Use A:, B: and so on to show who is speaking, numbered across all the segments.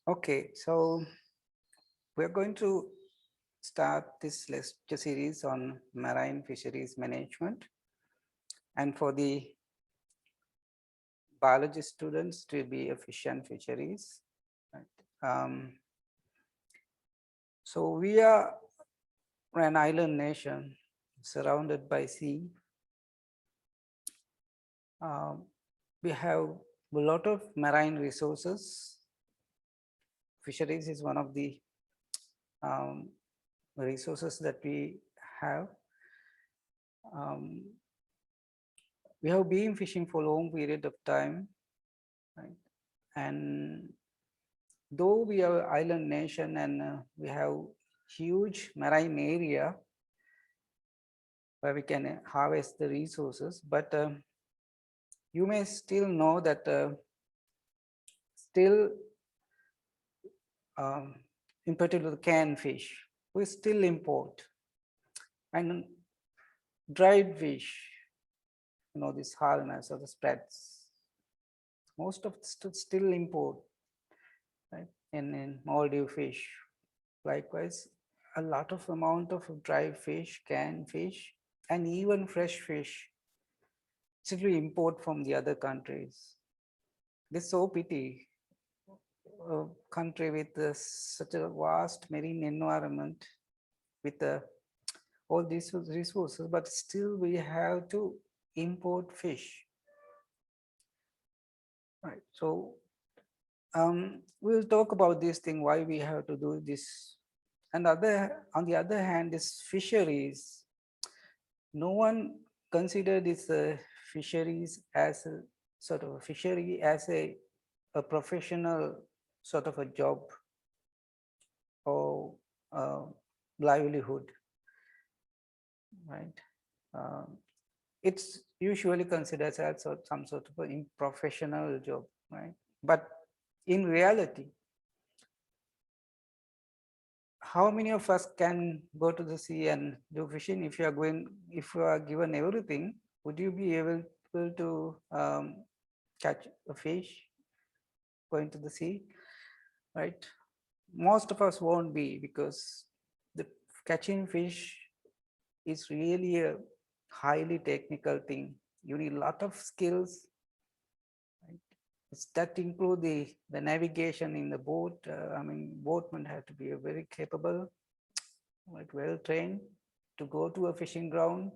A: Okay, so we're going to start this lecture series on marine fisheries management. And for the biology students, to be a fish and fisheries. Right? So we are an island nation surrounded by sea. We have a lot of marine resources. Fisheries is one of the um, resources that we have. Um, we have been fishing for a long period of time, right? And though we are an island nation and we have huge marine area where we can harvest the resources, but you may still know that still, in particular, canned fish, we still import, and dried fish, this hardness or the spreads, most of it still import, right? In Maldive fish, likewise, a lot of amount of dry fish, canned fish, and even fresh fish simply import from the other countries. This is so pity. A country with such a vast marine environment, with all these resources, but still we have to import fish. Right. So we'll talk about this thing, why we have to do this. And on the other hand, this fisheries, no one consider this fisheries as a sort of a fishery as a professional sort of a job or livelihood, right? It's usually considered as some sort of an professional job, right? But in reality, how many of us can go to the sea and do fishing? If you are given everything, would you be able to catch a fish going to the sea, right? Most of us won't be, because the catching fish is really a highly technical thing. You need a lot of skills, right? That include the navigation in the boat. Boatmen have to be very capable, like well trained to go to a fishing ground,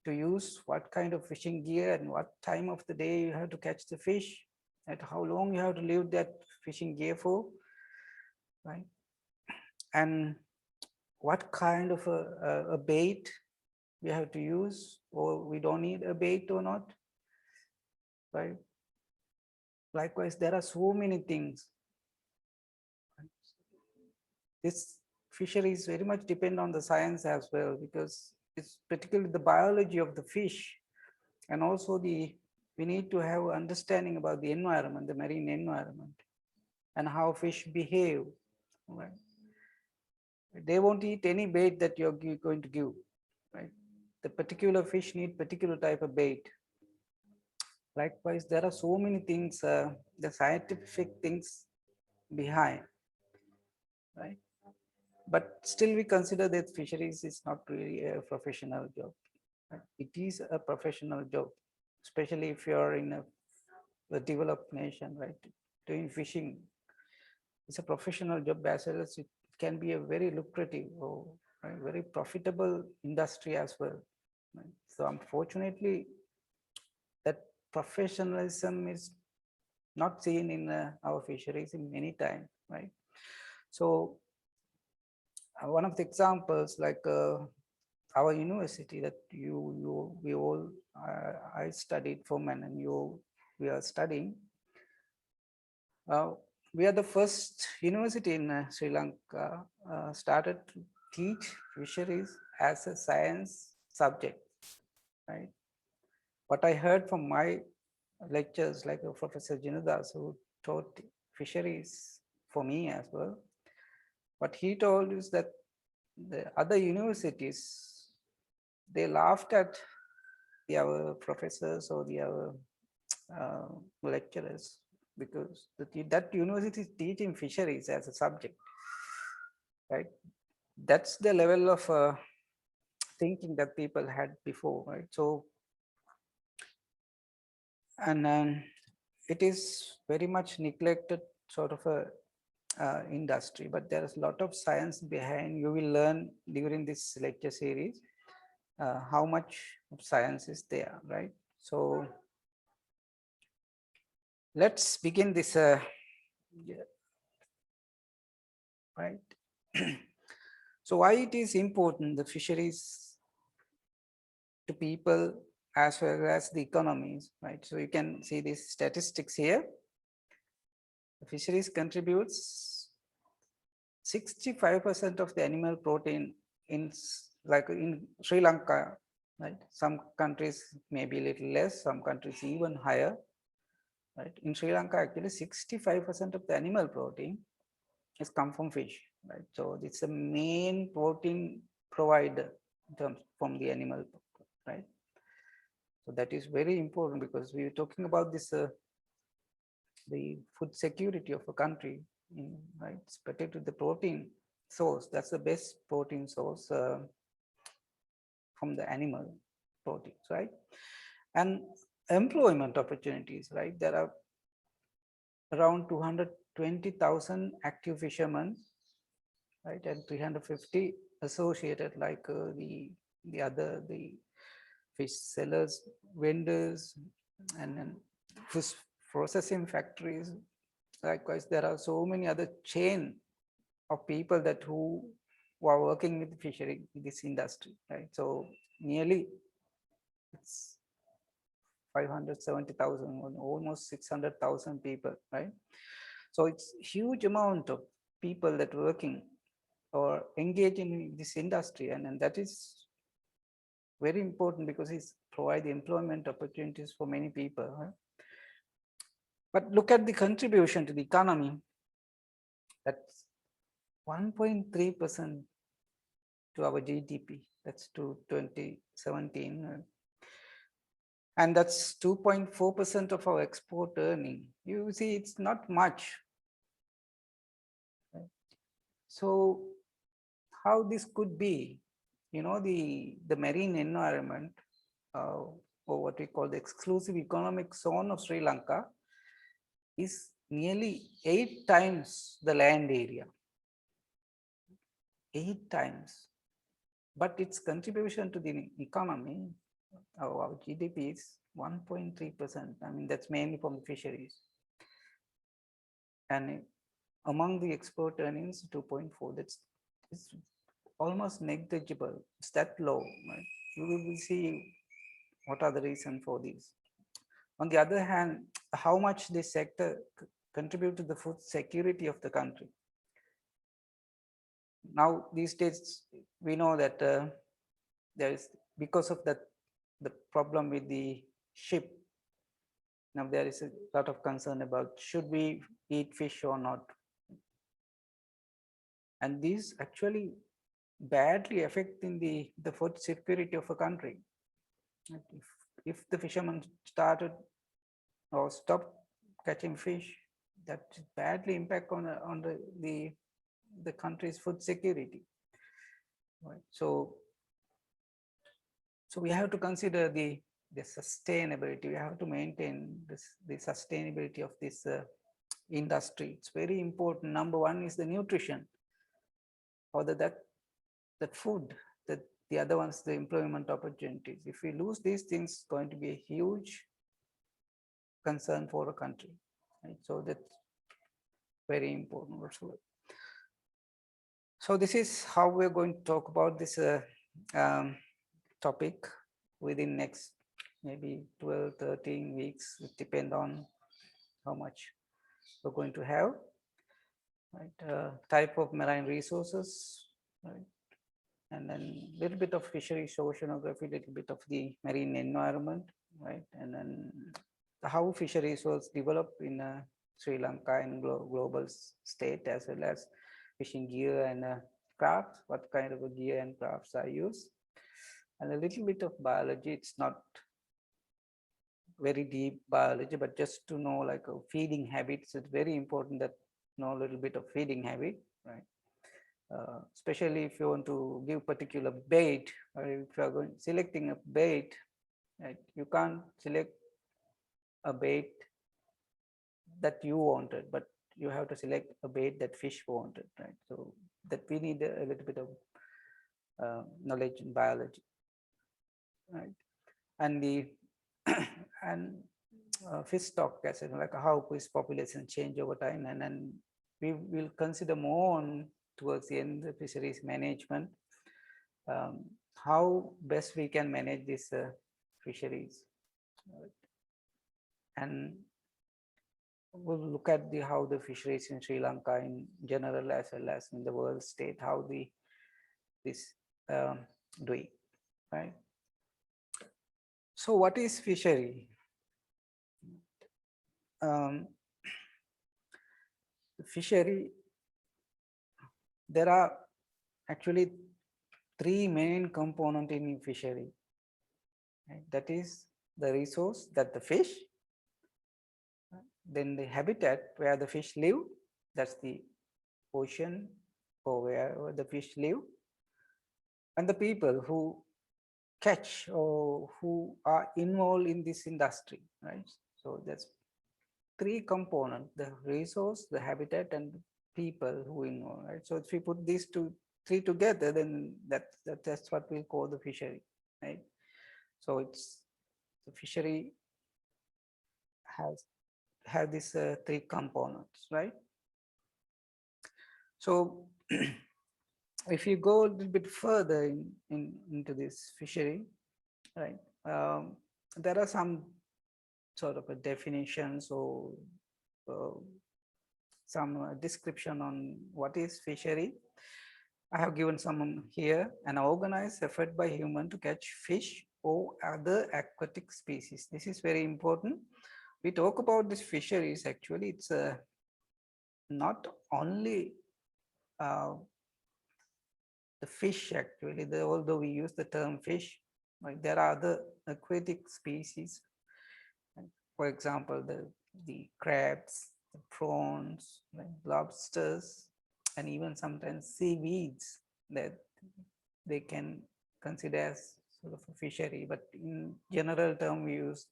A: to use what kind of fishing gear and what time of the day you have to catch the fish, and how long you have to leave that fishing gear for, right? And what kind of a bait we have to use, or we don't need a bait or not, right? Likewise, there are so many things. This fisheries very much depend on the science as well, because it's particularly the biology of the fish, and also we need to have understanding about the environment, the marine environment, and how fish behave. Right? They won't eat any bait that you're going to give, right? The particular fish need particular type of bait. Likewise, there are so many things, the scientific things behind, right? But still we consider that fisheries is not really a professional job. Right? It is a professional job, especially if you're in a developed nation, right? Doing fishing is a professional job, as well as it can be a very lucrative or right, very profitable industry as well. Right? So unfortunately, that professionalism is not seen in our fisheries in many times, right? So one of the examples, like our university that we all I studied from, and we are studying. We are the first university in Sri Lanka started to teach fisheries as a science subject, right? What I heard from my lectures, like Professor Jinudas, who taught fisheries for me as well, what he told is that the other universities, they laughed at our professors or the lecturers because that university is teaching fisheries as a subject, right? That's the level of thinking that people had before, right? So, and it is very much neglected sort of a industry, but there is a lot of science behind. You will learn during this lecture series how much of science is there, right? So let's begin this, yeah, right? So why it is important, the fisheries to people as well as the economies, right? So you can see these statistics here. The fisheries contributes 65% of the animal protein in, like in Sri Lanka, right? Some countries may be a little less, some countries even higher, right? In Sri Lanka, actually 65% of the animal protein is come from fish, right? So it's the main protein provider in terms from the animal, right? So that is very important because we are talking about this, the food security of a country, right? It's particularly the protein source. That's the best protein source from the animal proteins, right? And employment opportunities, right? There are around 220,000 active fishermen, right, and 350 associated, like the fish sellers, vendors, and then fish processing factories. Likewise, there are so many other chain of people that who are working with fishery in this industry, right? So nearly it's 570,000, almost 600,000 people, right? So it's huge amount of people that working or engaging in this industry, and that is very important because it's provide employment opportunities for many people, right? But look at the contribution to the economy. That's 1.3% to our GDP. That's to 2017. And that's 2.4% of our export earning. You see, it's not much. So how this could be? You know, the marine environment, or what we call the exclusive economic zone of Sri Lanka, is nearly 8 times the land area. 8 times. But its contribution to the economy, our GDP, is 1.3%. I mean, that's mainly from the fisheries. And among the export earnings, 2.4, that's it's almost negligible. It's that low, right? We will see what are the reasons for this. On the other hand, how much this sector contribute to the food security of the country. Now, these days, we know that there is, because of that, the problem with the ship. Now, there is a lot of concern about should we eat fish or not. And these actually badly affecting the food security of a country. If the fishermen started or stopped catching fish, that badly impact on the country's food security. Right. So we have to consider the sustainability. We have to maintain the sustainability of this industry. It's very important. Number one is the nutrition, or that food. That the other one's the employment opportunities. If we lose these things, it's going to be a huge concern for a country. Right? So that's very important also. So this is how we're going to talk about this topic within next maybe 12, 13 weeks. It depends on how much we're going to have. Right? Type of marine resources, right? And then a little bit of fisheries oceanography, a little bit of the marine environment, right? And then how fisheries was developed in Sri Lanka and global state, as well as fishing gear and crafts, what kind of a gear and crafts are used, and a little bit of biology. It's not very deep biology, but just to know like feeding habits, it's very important that know a little bit of feeding habit, right? Especially if you want to give particular bait, or if you are going selecting a bait, right? You can't select a bait that you wanted, but you have to select a bait that fish wanted, right? So that we need a little bit of knowledge in biology, right? And the and fish stock, as in like how fish population change over time, and then we will consider more on towards the end the fisheries management, how best we can manage these fisheries, right? And we'll look at the how the fisheries in Sri Lanka in general as well as in the world state, how this doing, right? So what is fishery? Fishery, there are actually three main components in fishery, right? That is the resource, that the fish, then the habitat where the fish live, that's the ocean or where the fish live, and the people who catch or who are involved in this industry, right? So that's three components: the resource, the habitat, and the people who involved, right? So if we put these three together, then that's what we call the fishery, right? So it's the fishery have these three components, right? So if you go a little bit further into this fishery, right, there are some sort of a definitions or some description on what is fishery. I have given some here: an organized effort by human to catch fish or other aquatic species. This is very important. We talk about this fisheries, actually it's not only the fish, actually, although we use the term fish, right, there are other aquatic species. For example, the crabs, the prawns, right, lobsters, and even sometimes seaweeds that they can consider as sort of a fishery. But in general term, we use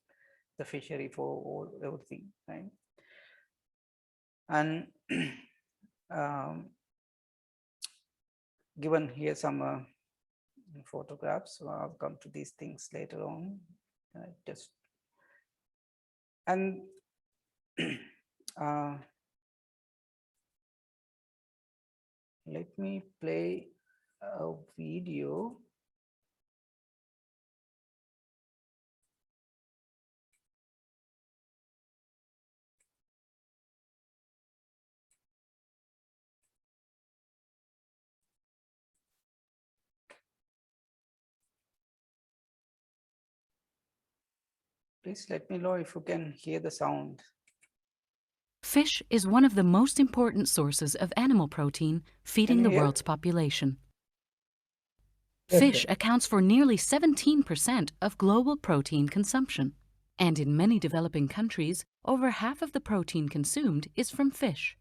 A: the fishery for everything, right? And given here some photographs, so I'll come to these things later on. Just and let me play a video. Please let me know if you can hear the sound.
B: Fish is one of the most important sources of animal protein feeding the world's population. Fish accounts for nearly 17% of global protein consumption. And in many developing countries, over half of the protein consumed is from fish.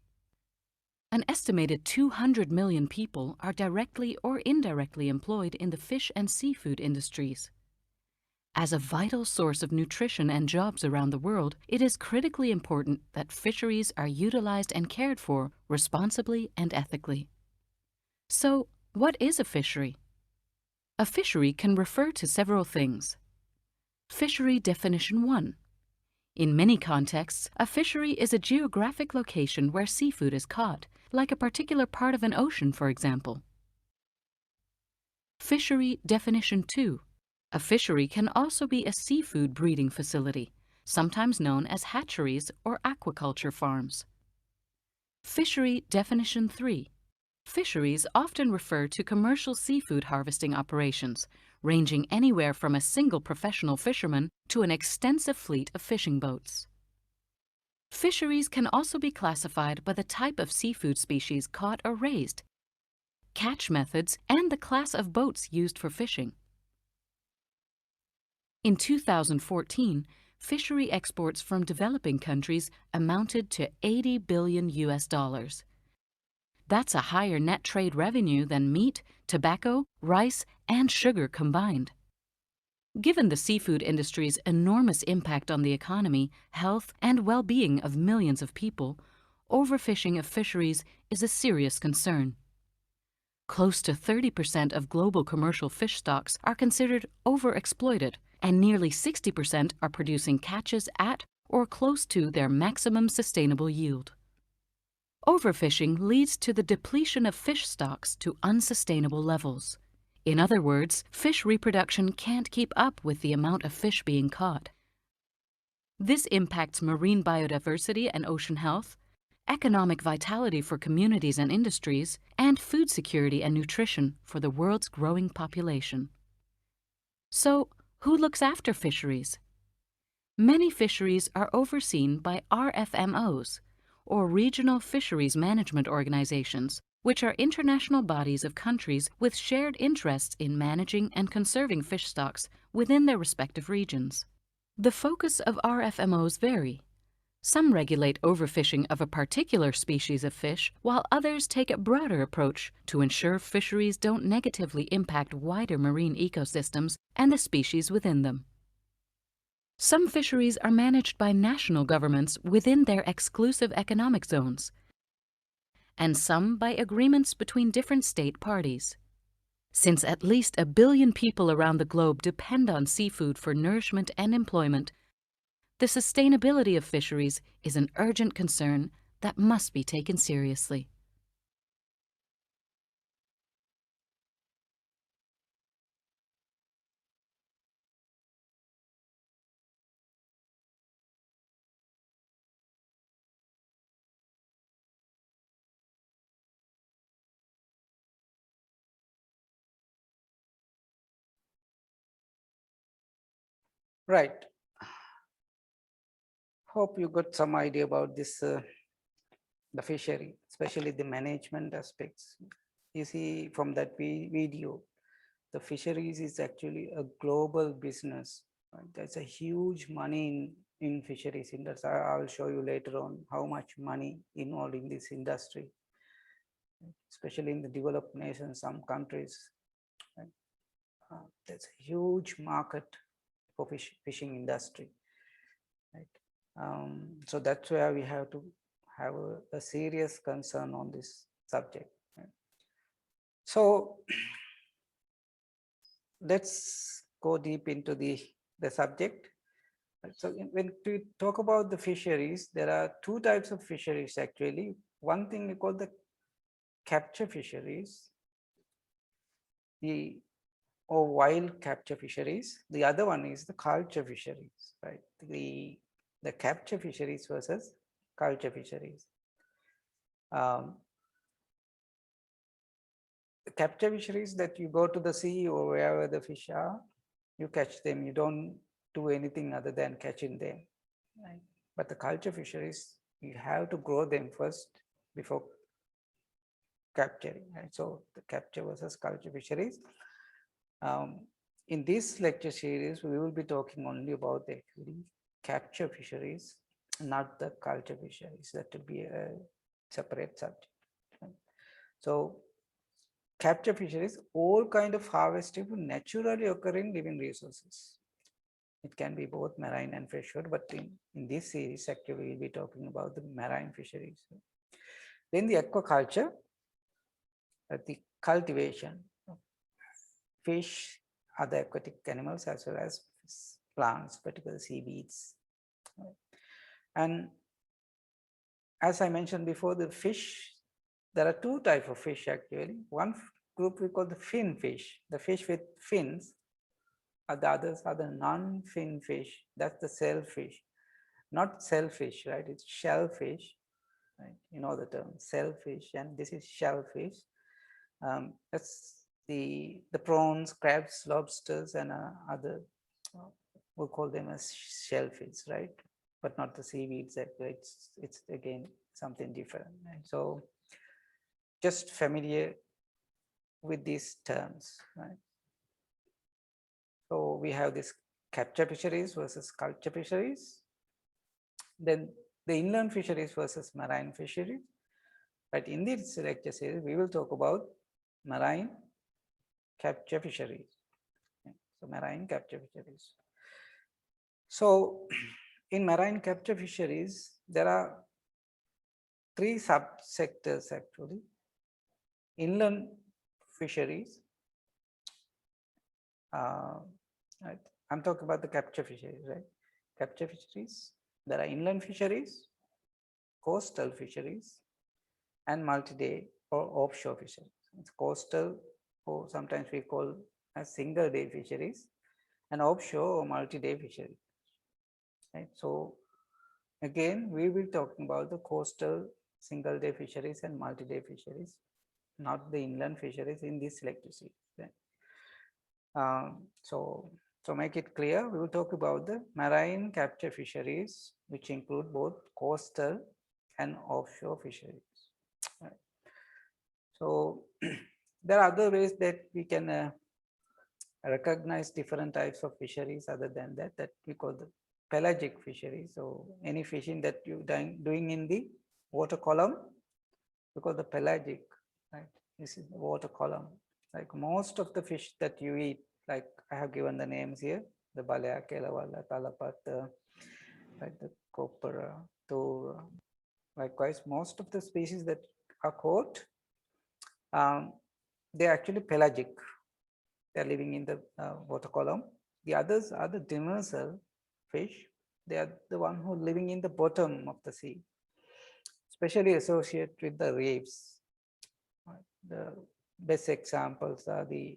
B: An estimated 200 million people are directly or indirectly employed in the fish and seafood industries. As a vital source of nutrition and jobs around the world, it is critically important that fisheries are utilized and cared for responsibly and ethically. So, what is a fishery? A fishery can refer to several things. Fishery Definition 1. In many contexts, a fishery is a geographic location where seafood is caught, like a particular part of an ocean, for example. Fishery Definition 2. A fishery can also be a seafood breeding facility, sometimes known as hatcheries or aquaculture farms. Fishery Definition 3. Fisheries often refer to commercial seafood harvesting operations, ranging anywhere from a single professional fisherman to an extensive fleet of fishing boats. Fisheries can also be classified by the type of seafood species caught or raised, catch methods, and the class of boats used for fishing. In 2014, fishery exports from developing countries amounted to $80 billion. That's a higher net trade revenue than meat, tobacco, rice, and sugar combined. Given the seafood industry's enormous impact on the economy, health, and well-being of millions of people, overfishing of fisheries is a serious concern. Close to 30% of global commercial fish stocks are considered overexploited, and nearly 60% are producing catches at or close to their maximum sustainable yield. Overfishing leads to the depletion of fish stocks to unsustainable levels. In other words, fish reproduction can't keep up with the amount of fish being caught. This impacts marine biodiversity and ocean health, economic vitality for communities and industries, and food security and nutrition for the world's growing population. So, who looks after fisheries? Many fisheries are overseen by RFMOs, or Regional Fisheries Management Organizations, which are international bodies of countries with shared interests in managing and conserving fish stocks within their respective regions. The focus of RFMOs vary. Some regulate overfishing of a particular species of fish, while others take a broader approach to ensure fisheries don't negatively impact wider marine ecosystems and the species within them. Some fisheries are managed by national governments within their exclusive economic zones, and some by agreements between different state parties. Since at least 1 billion people around the globe depend on seafood for nourishment and employment, the sustainability of fisheries is an urgent concern that must be taken seriously.
A: Right. Hope you got some idea about this, the fishery, especially the management aspects. You see from that video, the fisheries is actually a global business. Right? There's a huge money in fisheries industry. I'll show you later on how much money involved in this industry, especially in the developed nations, some countries. Right? There's a huge market for fishing industry. Right? So that's where we have to have a serious concern on this subject. Right? So let's go deep into the subject. So when we talk about the fisheries, there are two types of fisheries actually. One thing we call the capture fisheries, or wild capture fisheries. The other one is the culture fisheries, right? The capture fisheries versus culture fisheries. The capture fisheries, that you go to the sea or wherever the fish are, you catch them, you don't do anything other than catching them. Right? But the culture fisheries, you have to grow them first before capturing. Right? So the capture versus culture fisheries. In this lecture series, we will be talking only about the capture fisheries, not the culture fisheries. That will be a separate subject. Right? So capture fisheries, all kind of harvestable, naturally occurring living resources. It can be both marine and freshwater, but in this series, actually, we'll be talking about the marine fisheries. Then the aquaculture, the cultivation of fish, other aquatic animals, as well as plants, particularly seaweeds. And as I mentioned before, the fish, there are two types of fish actually. One group we call the fin fish, the fish with fins. The others are the non-fin fish. That's the shellfish, not shellfish, right? It's shellfish, right? You know the term shellfish, and this is shellfish. That's the prawns, crabs, lobsters, and other. We'll call them as shellfish, right? But not the seaweeds. It's again something different. Right? So just familiar with these terms, right? So we have this capture fisheries versus culture fisheries, then the inland fisheries versus marine fisheries. But in this lecture series, we will talk about marine capture fisheries. So marine capture fisheries. So in marine capture fisheries, there are three subsectors actually. Inland fisheries, right? I'm talking about the capture fisheries, right? Capture fisheries. There are inland fisheries, coastal fisheries, and multi-day or offshore fisheries. It's coastal, or sometimes we call as single-day fisheries, and offshore or multi-day fisheries. Right. So again, we will be talking about the coastal single-day fisheries and multi-day fisheries, not the inland fisheries in this lecture series. Right? So make it clear, we will talk about the marine capture fisheries, which include both coastal and offshore fisheries. Right. So there are other ways that we can recognize different types of fisheries other than that we call the pelagic fisheries. So any fishing that you doing in the water column, we call the pelagic, right? This is the water column. Like most of the fish that you eat, like I have given the names here, the balaya, kelawala, kalapata, like the copra, tora. Likewise, most of the species that are caught, they're actually pelagic. They're living in the water column. The others are the demersal fish. They are the one who are living in the bottom of the sea, especially associated with the reefs. The best examples are the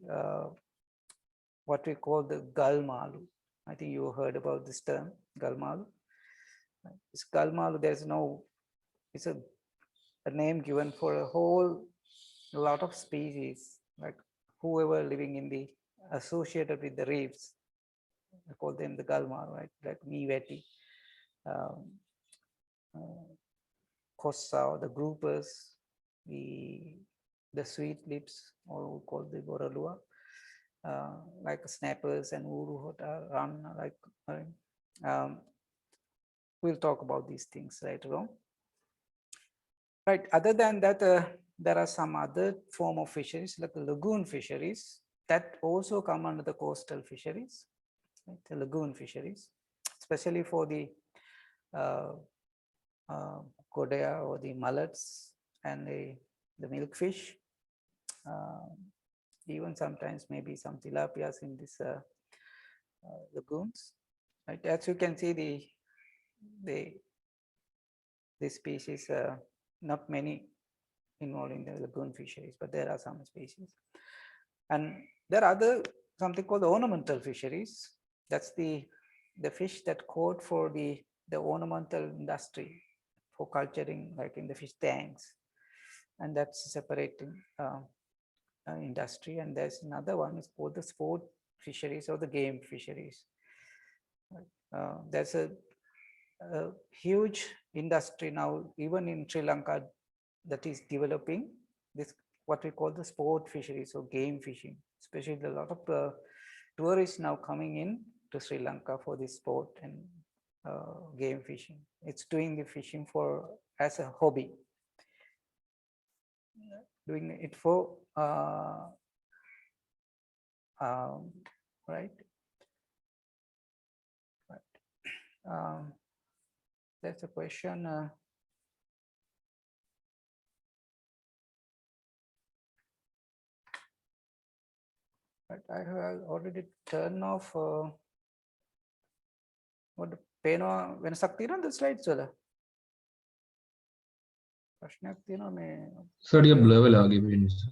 A: what we call the gulmalu. I think you heard about this term, gulmalu. This gulmalu, there's no, it's a name given for a whole lot of species, like whoever living in the associated with the reefs. I call them the gulmalu, right? Like mewati, kossa, the groupers, the sweet lips, or we call the boralua, like snappers and uruhota, run, like we'll talk about these things later on. Right. Other than that, there are some other form of fisheries, like the lagoon fisheries, that also come under the coastal fisheries, right? The lagoon fisheries, especially for the kodaya or the mullets and the milkfish. Even sometimes maybe some tilapias in this lagoons. Right? As you can see, the species, not many involved in the lagoon fisheries, but there are some species. And there are other something called the ornamental fisheries. That's the fish that caught for the ornamental industry, for culturing, like in the fish tanks, and that's a separating industry. And there's another one is called the sport fisheries or the game fisheries. There's a huge industry now, even in Sri Lanka, that is developing this, what we call the sport fisheries or game fishing. Especially a lot of tourists now coming in to Sri Lanka for this sport and game fishing. It's doing the fishing for as a hobby, doing it for right. That's a question. But I have already turned off. What pේනවා වෙනසක් තියෙනවද slides වල? ප්‍රශ්නයක් තියෙනවා මේ
C: සරිය blur වෙලා වගේ පේනවා.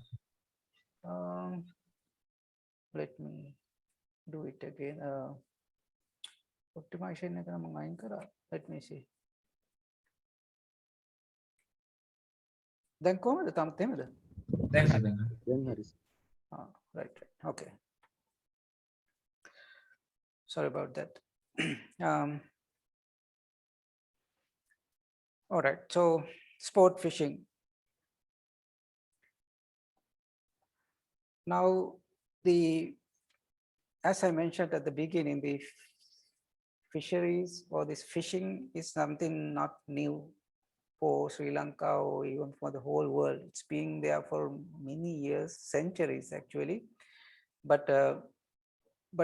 A: Let me do it again. Optimization එක නම් මම අයින් කරා. Let me see. දැන් කොහමද තමත් එහෙමද?
C: දැන් හරි.
A: Right. Okay. Sorry about that. All right. So sport fishing. Now as I mentioned at the beginning, the fisheries or this fishing is something not new for Sri Lanka or even for the whole world. It's been there for many years, centuries actually. But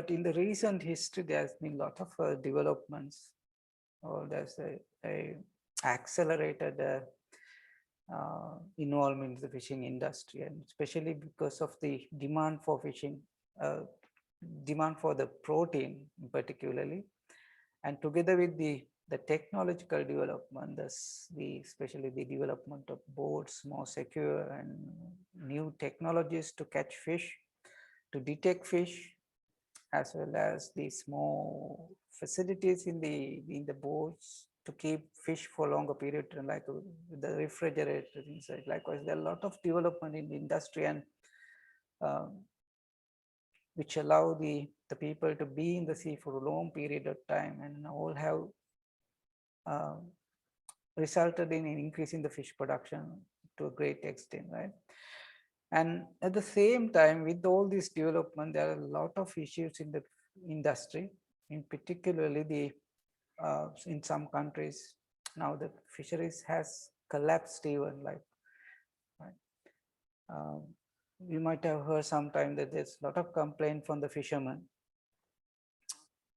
A: in the recent history, there's been a lot of developments, or there's a accelerated involvement in the fishing industry, and especially because of the demand for fishing, demand for the protein particularly, and together with the technological development, especially the development of boats, more secure and new technologies to catch fish, to detect fish, as well as the small facilities in the boats to keep fish for longer period, like the refrigerator inside. Likewise, there are a lot of development in the industry, and which allow the people to be in the sea for a long period of time, and all have resulted in increasing the fish production to a great extent, right? And at the same time, with all this development, there are a lot of issues in the industry, in particularly the in some countries now the fisheries has collapsed even, like, right? You might have heard sometime that there's a lot of complaint from the fishermen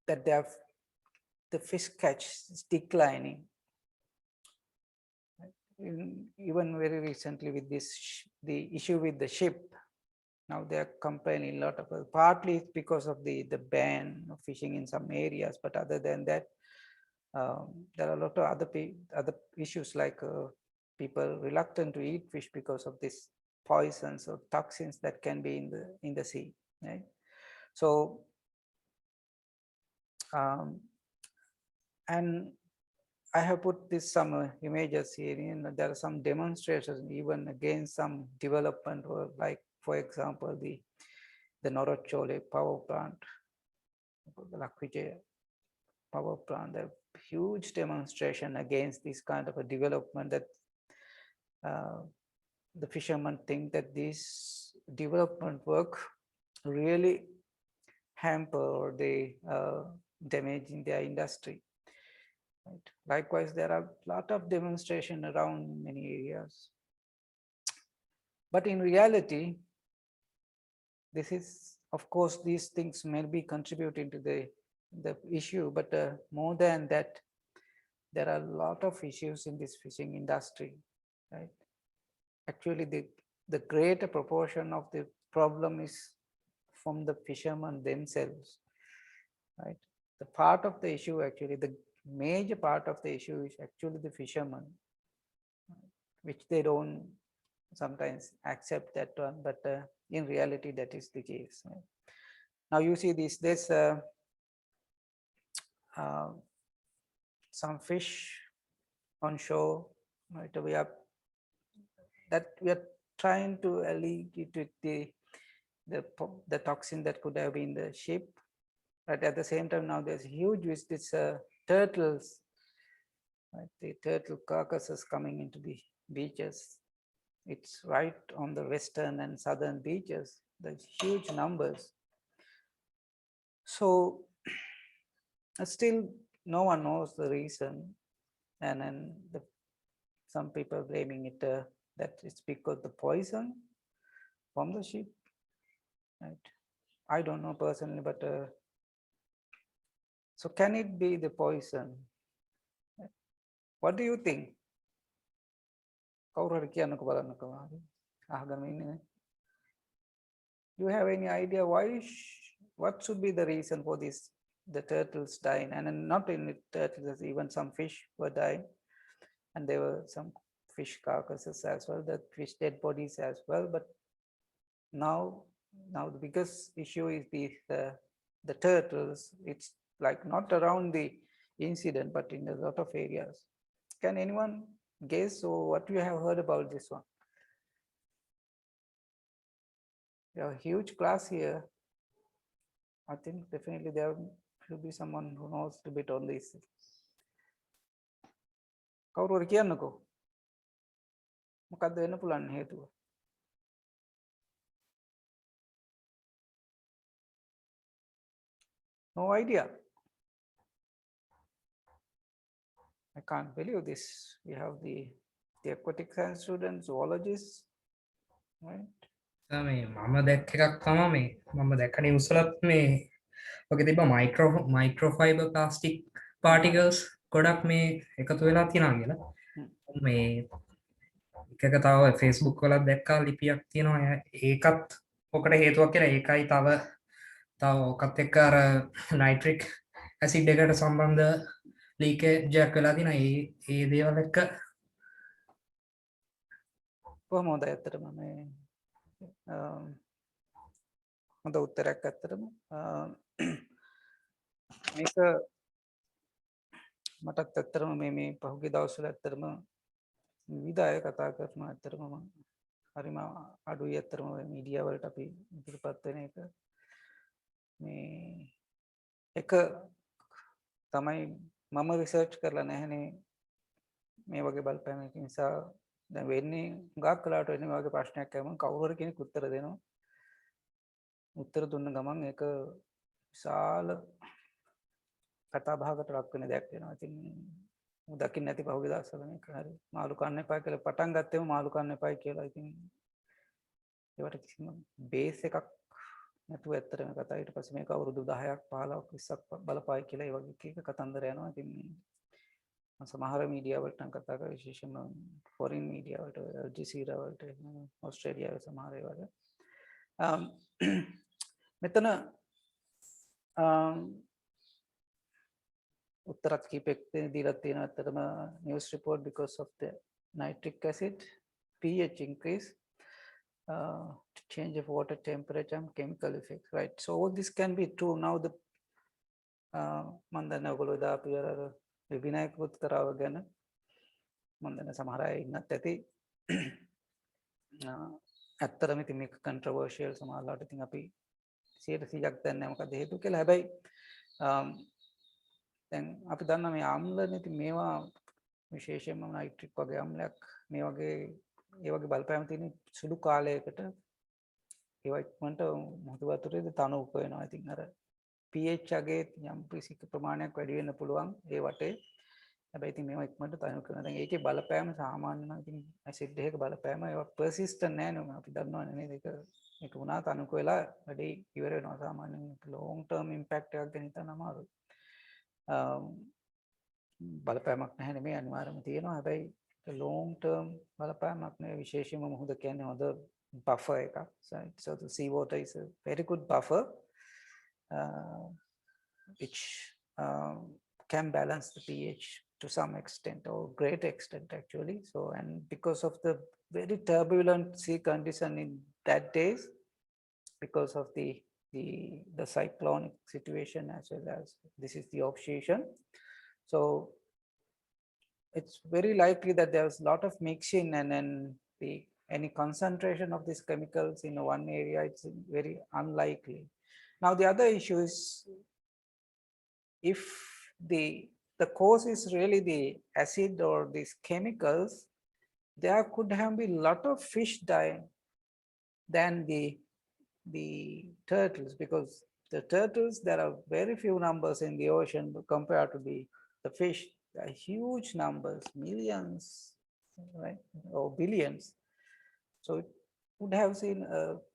A: that the fish catch is declining. Even very recently with this, the issue with the ship, now they are complaining a lot of, partly it's because of the ban of fishing in some areas, but other than that, there are a lot of other issues, like people reluctant to eat fish because of this poisons or toxins that can be in the sea, right? So and I have put this some images here. There are some demonstrations even against some development, or like, for example, the Norachole power plant, the Lakvijaya power plant. A huge demonstration against this kind of a development, that the fishermen think that this development work really hamper or they damaging their industry. Right. Likewise, there are a lot of demonstration around many areas. But in reality, this is, of course, these things may be contributing to the issue, but more than that, there are a lot of issues in this fishing industry, right? Actually, the greater proportion of the problem is from the fishermen themselves, right? The part of the issue, actually, the major part of the issue is actually the fishermen, which they don't sometimes accept that one, but in reality, that is the case. Right? Now you see there's some fish on shore, right? We are trying to alleviate with the toxin that could have been in the ship, but at the same time now there's huge with this turtles, right? The turtle carcasses coming into the beaches. It's right on the western and southern beaches. There's huge numbers. So still no one knows the reason, and then some people blaming it that it's because the poison from the ship, right? I don't know personally, but so can it be the poison? What do you think? Do you have any idea why? What should be the reason for this? The turtles dying, and not only turtles, even some fish were dying, and there were some fish carcasses as well, the fish dead bodies as well. But now the biggest issue is the turtles. It's like not around the incident, but in a lot of areas. Can anyone guess, or what you have heard about this one? We have a huge class here. I think definitely there should be someone who knows a bit on this. කවුරු කියන්නකෝ මොකක්ද වෙන්න පුළුවන් හේතුව? No idea. I can't believe this. We have the aquatic science students, zoologists, right?
D: මේ මම දැක්ක එකක් තමා මේ මම දැක්ක නිවුස් වලත් මේ ඔක තිබ්බ මයික්‍රෝෆයිබර් ප්ලාස්ටික් පාටිකල්ස් ගොඩක් මේ එකතු වෙලා තියෙනවා කියලා. මේ එකක තව Facebook වලත් දැක්කා ලිපියක් තියෙනවා. ඒකත් ඔකට හේතුවක් කියලා. ඒකයි තව ඔකත් එක්ක අර නයිට්‍රික් ඇසිඩ් එකට සම්බන්ධ ලීකේජයක් වෙලා තියෙනවා. ඒ දේවල් එක්ක
A: කොහොමද ඇත්තටම මේ හොඳ උත්තරයක් ඇත්තටම මේක මටත් ඇත්තටම මේ පහුගිය දවස්වල ඇත්තටම විවිධ අය කතා කරනවා. ඇත්තටම හරිම අඩුයි ඇත්තටම මීඩියා වලට අපි ඉදිරිපත් වෙන එක. මේ එක තමයි මම රිසර්ච් කරලා නැහැනේ මේ වගේ බලපෑමක් නිසා. දැන් වෙන්නේ ගාක් කලාට වෙන්නේ වගේ ප්‍රශ්නයක් ආවම කවුරු හරි කෙනෙක් උත්තර දෙනවා. උත්තර දුන්න ගමන් ඒක විශාල කතා බහකට ලක් වෙන දෙයක් වෙනවා. ඉතින් දකින්න නැති පහුගිය දවස්වල මේක හරි මාළු කන්න එපා කියලා පටන් ගත්තේම මාළු කන්න එපායි කියලා. ඉතින් ඒවට කිසිම බේස් එකක් නැතුව ඇත්තටම කතා. ඊට පස්සේ මේක අවුරුදු 10ක් 15ක් 20ක් බලපායි කියලා ඒ වගේ එක කතන්දර යනවා. ඉතින් සමහර මීඩියා වලට නම් කතා කරලා විශේෂයෙන්ම ෆොරින් මීඩියා වලට අල්ජසීරා වලට ඕස්ට්‍රේලියාවේ සමහර ඒවාට මෙතන උත්තරත් කීපයක් දීලා තියෙනවා. ඇත්තටම news report because of the nitric acid pH increase, change of water temperature and chemical effects, right? So all this can be true. Now the මම දන්නේ ඔයගොල්ලෝ එදා අපි අර වෙබිනාර් එකකුත් කරා ගැන මම දන්නේ සමහර අය ඉන්නත් ඇති. ඇත්තටම ඉතින් මේක controversial සමහරවිට. ඉතින් අපි 100%ක් දන්නේ නැහැ මොකද හේතුව කියලා. හැබැයි දැන් අපි දන්නා මේ ආම්ලනේ. ඉතින් මේවා විශේෂයෙන්ම නයිට්‍රික් වගේ ආම්ලයක් මේ වගේ ඒ වගේ බලපෑම් තියෙන සුළු කාලයකට ඒවා ඉක්මනට මුහුදු වතුරේ තනුවක වෙනවා. ඉතින් අර pH අගේ යම් කිසි ප්‍රමාණයක් වැඩි වෙන්න පුළුවන් ඒ වටේ. හැබැයි ඉතින් මේවා ඉක්මනට තනු කරනවා. දැන් ඒකේ බලපෑම සාමාන්‍ය නම් ඉතින් ඇසිඩ් එකක බලපෑම ඒවා පර්සිස්ටන්ට් නෑ නේ. අපි දන්නවනේ නේද? ඒක වුණා තනුක වෙලා වැඩි ඉවර වෙනවා. සාමාන්‍යයෙන් ලොන්ග් ටර්ම් ඉම්පැක්ට් එකක් ගැන හිතන්න අමාරුයි. බලපෑමක් නැහැ නෙමෙයි අනිවාර්යයෙන්ම තියෙනවා. හැබැයි ලොන්ග් ටර්ම් බලපෑමක් නෙවෙයි. විශේෂයෙන්ම මුහුද කියන්නේ හොඳ බෆර් එකක්. So the sea water is a very good buffer which can balance the pH to some extent or great extent actually. So and because of the very turbulent sea condition in that days, because of the cyclonic situation as well as this is the off season, so it's very likely that there's a lot of mixing and then any concentration of these chemicals in one area, it's very unlikely. Now the other issue is if the cause is really the acid or these chemicals, there could have been a lot of fish dying than the turtles, because the turtles, there are very few numbers in the ocean compared to the fish. There are huge numbers, millions, right, or billions. So it would have seen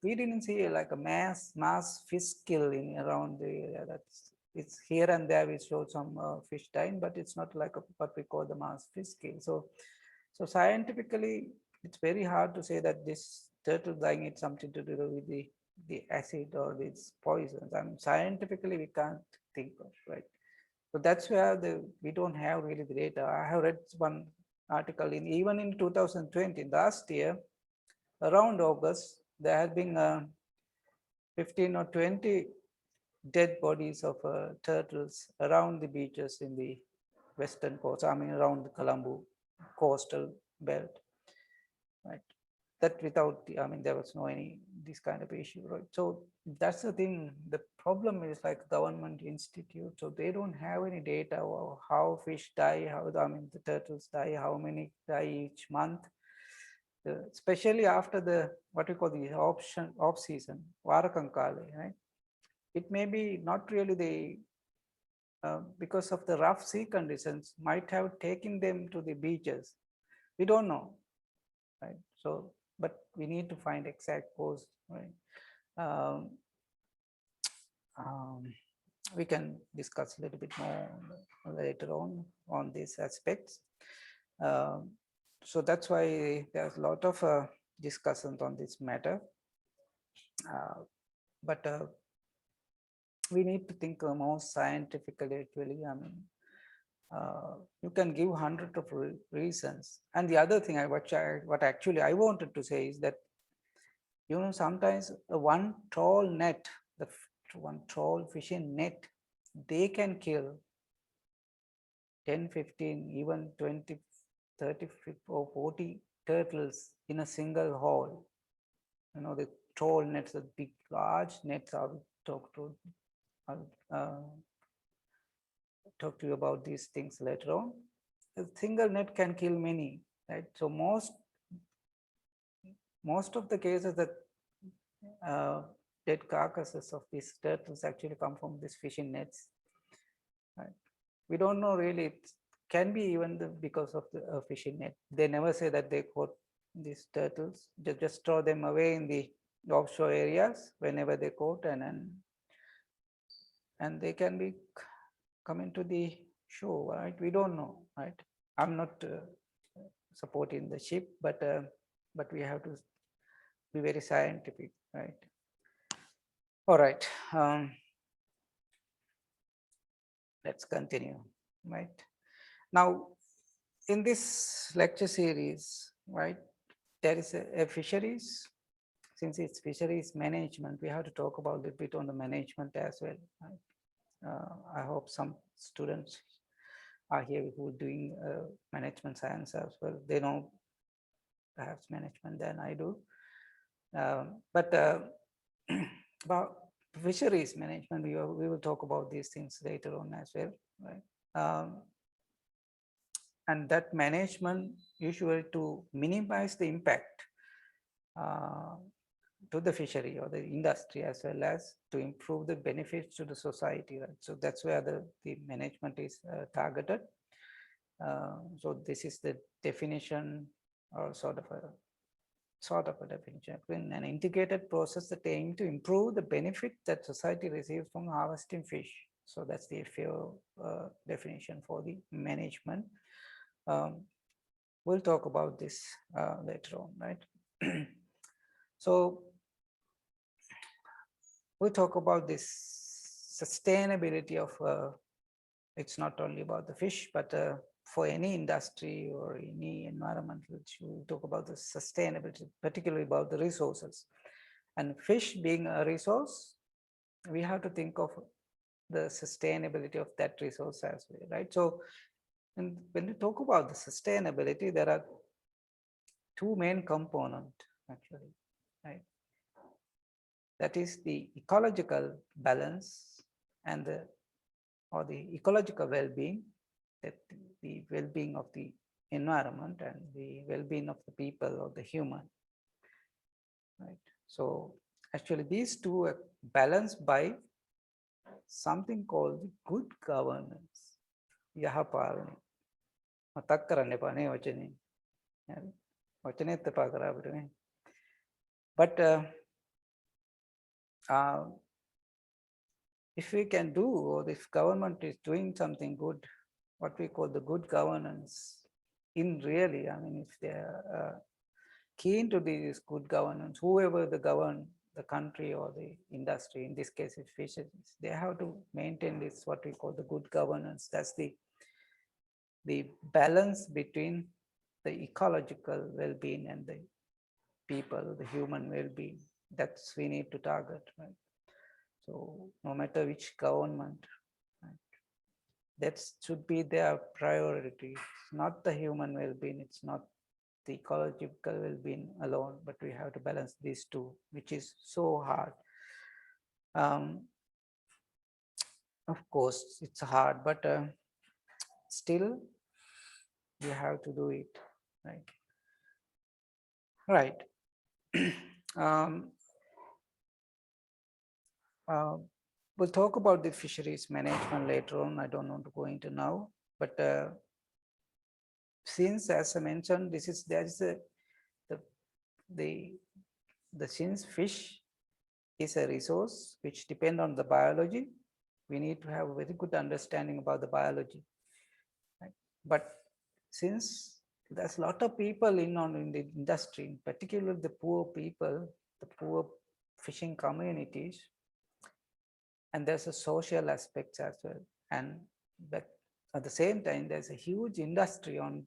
A: we didn't see like a mass fish kill in around the area. It's here and there we show some fish dying, but it's not like what we call the mass fish kill. So scientifically, it's very hard to say that this turtle dying is something to do with the acid or these poisons. I mean, scientifically we can't think of, right? So that's where we don't have really the data. I have read one article even in 2020, last year, around August, there had been 15 or 20 dead bodies of turtles around the beaches in the western coast. I mean, around the Colombo coastal belt, right? That without, I mean, there was no any this kind of issue, right? So that's the thing. The problem is like government institute, so they don't have any data of how fish die, how the turtles die, how many die each month. Especially after the what we call the off season, Varakankale, right? It may be not really because of the rough sea conditions, might have taken them to the beaches. We don't know, right? So, but we need to find exact cause, right? Um, um, we can discuss a little bit more later on these aspects. So that's why there's a lot of discussions on this matter. But we need to think more scientifically actually. I mean, you can give hundreds of reasons. And the other thing what actually I wanted to say is that, you know, sometimes one trawl net, one trawl fishing net, they can kill 10, 15, even 20, 30, 50, or 40 turtles in a single hole. You know, the trawl nets, the big, large nets. I'll talk to you about these things later on. A single net can kill many, right? So most of the cases that dead carcasses of these turtles actually come from these fishing nets. Right? We don't know really. It can be even because of the fishing net. They never say that they caught these turtles. They just throw them away in the offshore areas whenever they caught, and they can be coming to the shore. Right? We don't know. Right? I'm not supporting the ship, but we have to be very scientific, right? All right. Let's continue, right? Now, in this lecture series, right, there is a fisheries. Since it's fisheries management, we have to talk about a little bit on the management as well. Right? I hope some students are here who are doing management science as well. They know perhaps management than I do. But about fisheries management, we will talk about these things later on as well, right? And that management usually to minimize the impact to the fishery or the industry, as well as to improve the benefits to the society, right? So that's where the management is targeted. So this is the definition, or sort of a definition. An integrated process that aim to improve the benefit that society receives from harvesting fish. So that's the FAO definition for the management. We'll talk about this later on, right? So we'll talk about this sustainability of, it's not only about the fish, but for any industry or any environment, which we'll talk about the sustainability, particularly about the resources. And fish being a resource, we have to think of the sustainability of that resource as well, right? So when we talk about the sustainability, there are two main components actually, right? That is the ecological balance and the ecological well-being, that the well-being of the environment and the well-being of the people or the human, right? So actually these two are balanced by something called the good governance. යහපාලනය මතක් කරන්න එපා නේ වචනේ. වචනේත් එපා කරා අපිට නේ. But if we can do, or if government is doing something good, what we call the good governance, in really, I mean, if they are keen to this good governance, whoever the govern the country or the industry, in this case it's fisheries, they have to maintain this, what we call the good governance. That's the balance between the ecological well-being and the people, the human well-being. That's we need to target, right? So no matter which government, right, that should be their priority. It's not the human well-being, it's not the ecological well-being alone, but we have to balance these two, which is so hard. Of course, it's hard, but still you have to do it, right? Right. We'll talk about the fisheries management later on. I don't want to go into now, but since, as I mentioned, there's since fish is a resource which depend on the biology, we need to have a very good understanding about the biology. Right? But since there's a lot of people in the industry, particularly the poor people, the poor fishing communities, and there's a social aspect as well. And but at the same time, there's a huge industry on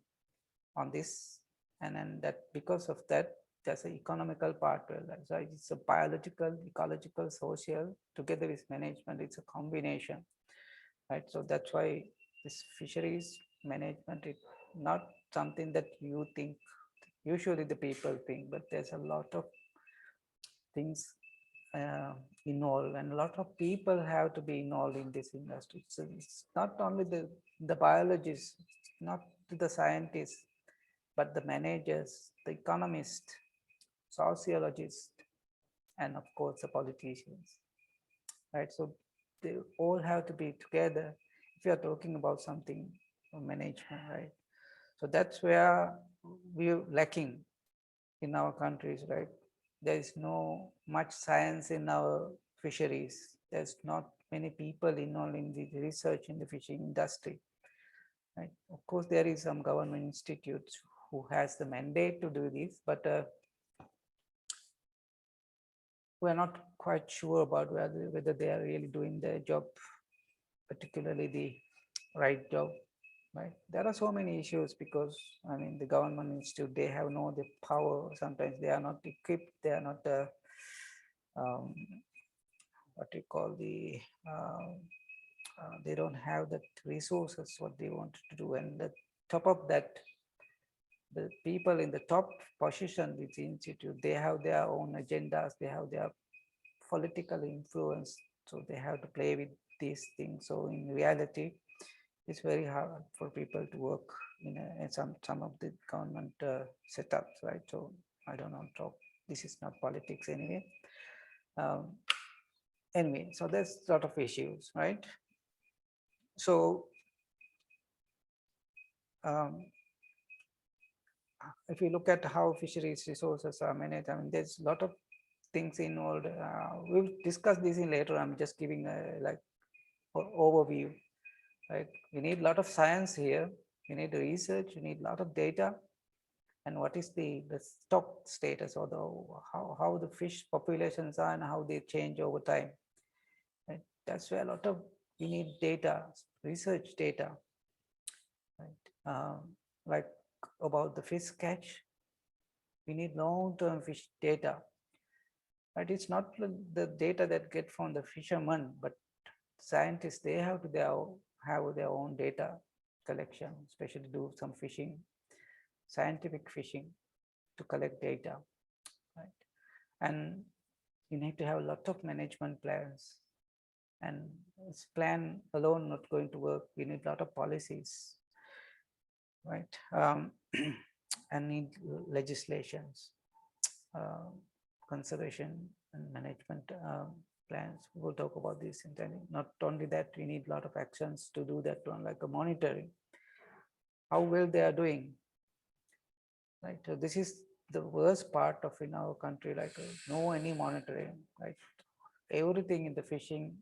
A: this, and then that because of that, there's an economical part. So it's a biological, ecological, social, together with management. It's a combination, right? So that's why this fisheries management is not something that you think. Usually the people think, but there's a lot of things involved, and a lot of people have to be involved in this industry. So it's not only the biologists, not the scientists, but the managers, the economists, sociologists, and of course the politicians, right? So they all have to be together if you are talking about something management, right? So that's where we're lacking in our countries, right? There is no much science in our fisheries. There's not many people involved in the research in the fishing industry, right? Of course, there is some government institutes who has the mandate to do this, but we're not quite sure about whether they are really doing their job, particularly the right job, right? There are so many issues because, I mean, the government institute, they have no the power. Sometimes they are not equipped. They are not what you call they don't have the resources what they want to do. And the top of that, the people in the top position with the institute, they have their own agendas, they have their political influence, so they have to play with these things. So in reality, it's very hard for people to work in some of the government setups, right? So I don't know, talk. This is not politics anyway. Anyway, so there's a lot of issues, right? So if you look at how fisheries resources are managed, I mean, there's a lot of things involved. We'll discuss this in later. I'm just giving a like overview. Right? We need a lot of science here. We need research. We need a lot of data. And what is the stock status, or how the fish populations are and how they change over time. Right? That's where a lot of we need data, research data. Right? Like about the fish catch, we need long-term fish data. Right? It's not the data that get from the fishermen, but scientists, they have their own data collection, especially do some fishing, scientific fishing to collect data, right? And you need to have a lot of management plans, and this plan alone not going to work. We need a lot of policies, right? And need legislations, conservation and management plans. We'll talk about this in time. Not only that, we need a lot of actions to do that one, like a monitoring, how well they are doing, right? So this is the worst part of in our country, like no any monitoring, right? Everything in the fishing,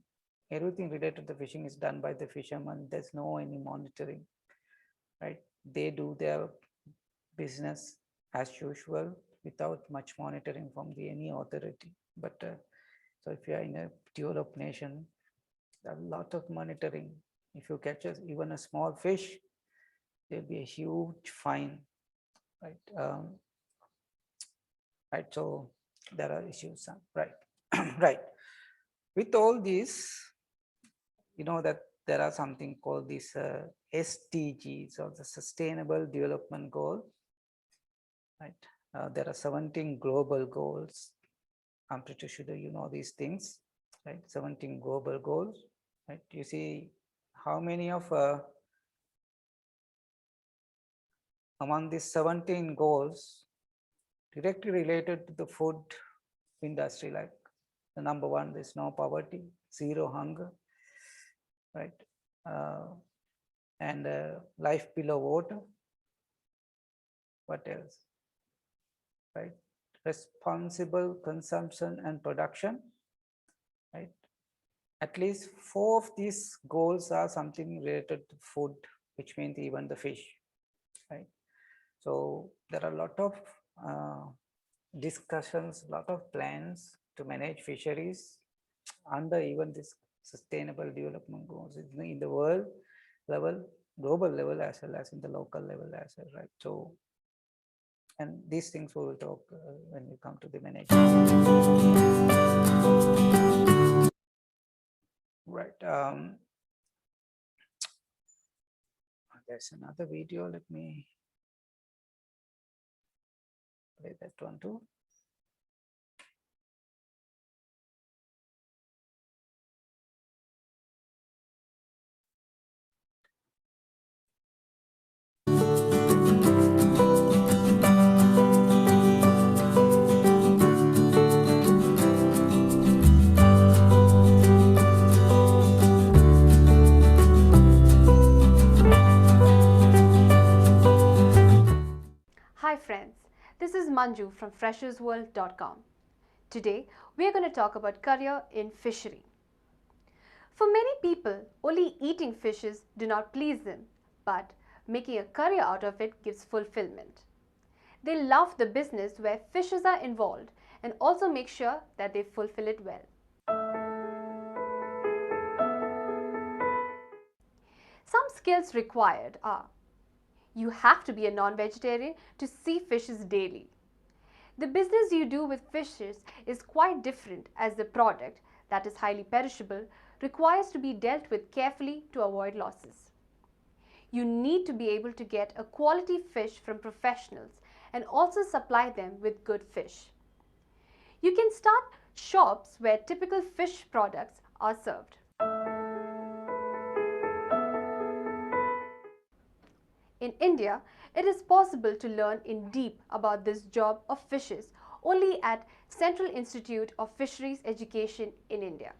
A: everything related to fishing is done by the fishermen. There's no any monitoring, right? They do their business as usual without much monitoring from any authority. But so if you are in a developed nation, a lot of monitoring. If you catch even a small fish, there'll be a huge fine, right? Right. So there are issues, right? Right. With all this, you know that there are something called these SDGs, or the Sustainable Development Goal, right? There are 17 global goals. I'm pretty sure that you know these things, right? 17 global goals, right? You see how many of among these 17 goals directly related to the food industry, like the number one, there's no poverty. zero hunger, right? And life below water. What else? Right? Responsible consumption and production, right? At least 4 of these goals are something related to food, which means even the fish, right? So there are a lot of discussions, a lot of plans to manage fisheries under even this sustainable development goals in the world level, global level, as well as in the local level as well, right? So, and these things we will talk when we come to the management. Right. There's another video. Let me play that one too.
E: Hi friends, this is Manju from freshersworld.com. Today we are going to talk about career in fishery. For many people, only eating fishes do not please them, but making a career out of it gives fulfillment. They love the business where fishes are involved and also make sure that they fulfill it well. Some skills required are: you have to be a non-vegetarian to see fishes daily. The business you do with fishes is quite different, as the product, that is highly perishable, requires to be dealt with carefully to avoid losses. You need to be able to get a quality fish from professionals and also supply them with good fish. You can start shops where typical fish products are served. In India, it is possible to learn in deep about this job of fishes only at Central Institute of Fisheries Education in India.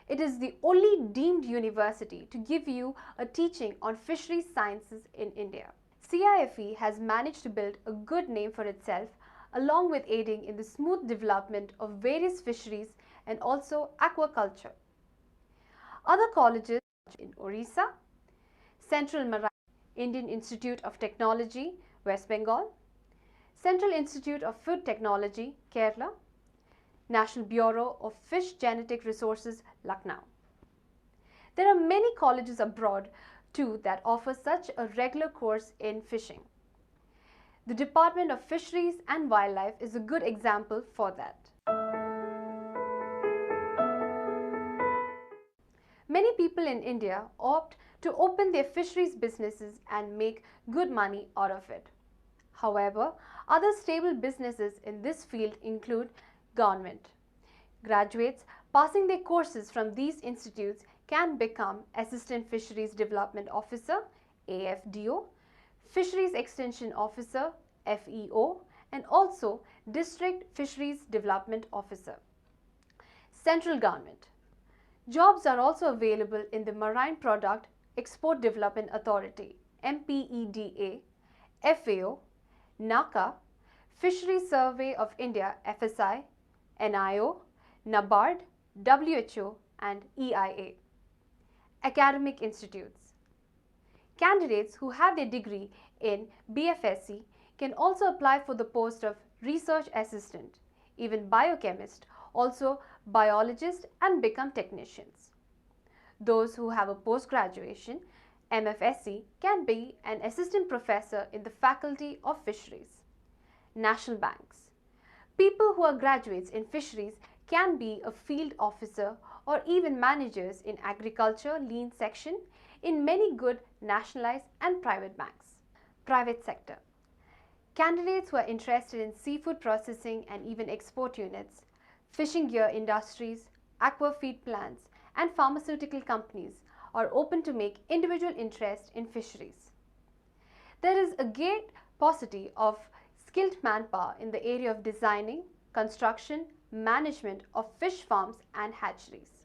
E: It is the only deemed university to give you a teaching on fisheries sciences in India. CIFE has managed to build a good name for itself, along with aiding in the smooth development of various fisheries and also aquaculture. Other colleges in Orissa, Central Marine Indian Institute of Technology, West Bengal, Central Institute of Food Technology, Kerala, National Bureau of Fish Genetic Resources, Lucknow. There are many colleges abroad too that offer such a regular course in fishing. The Department of Fisheries and Wildlife is a good example for that. Many people in India opt to open their fisheries businesses and make good money out of it. However, other stable businesses in this field include government. Graduates passing their courses from these institutes can become Assistant Fisheries Development Officer, AFDO, Fisheries Extension Officer, FEO, and also District Fisheries Development Officer. Central government. Jobs are also available in the Marine Product Export Development Authority, MPEDA, FAO, NACA, Fisheries Survey of India, FSI, NIO, NABARD, WHO, and EIA. Academic institutes. Candidates who have their degree in BFSC can also apply for the post of research assistant, even biochemist, also biologists, and become technicians. Those who have a post-graduation, MFSC, can be an assistant professor in the Faculty of Fisheries. National banks. People who are graduates in fisheries can be a field officer or even managers in agriculture lean section in many good nationalized and private banks. Private sector. Candidates who are interested in seafood processing and even export units, fishing gear industries, aqua feed plants, and pharmaceutical companies are open to make individual interest in fisheries. There is a great paucity of skilled manpower in the area of designing, construction, management of fish farms and hatcheries.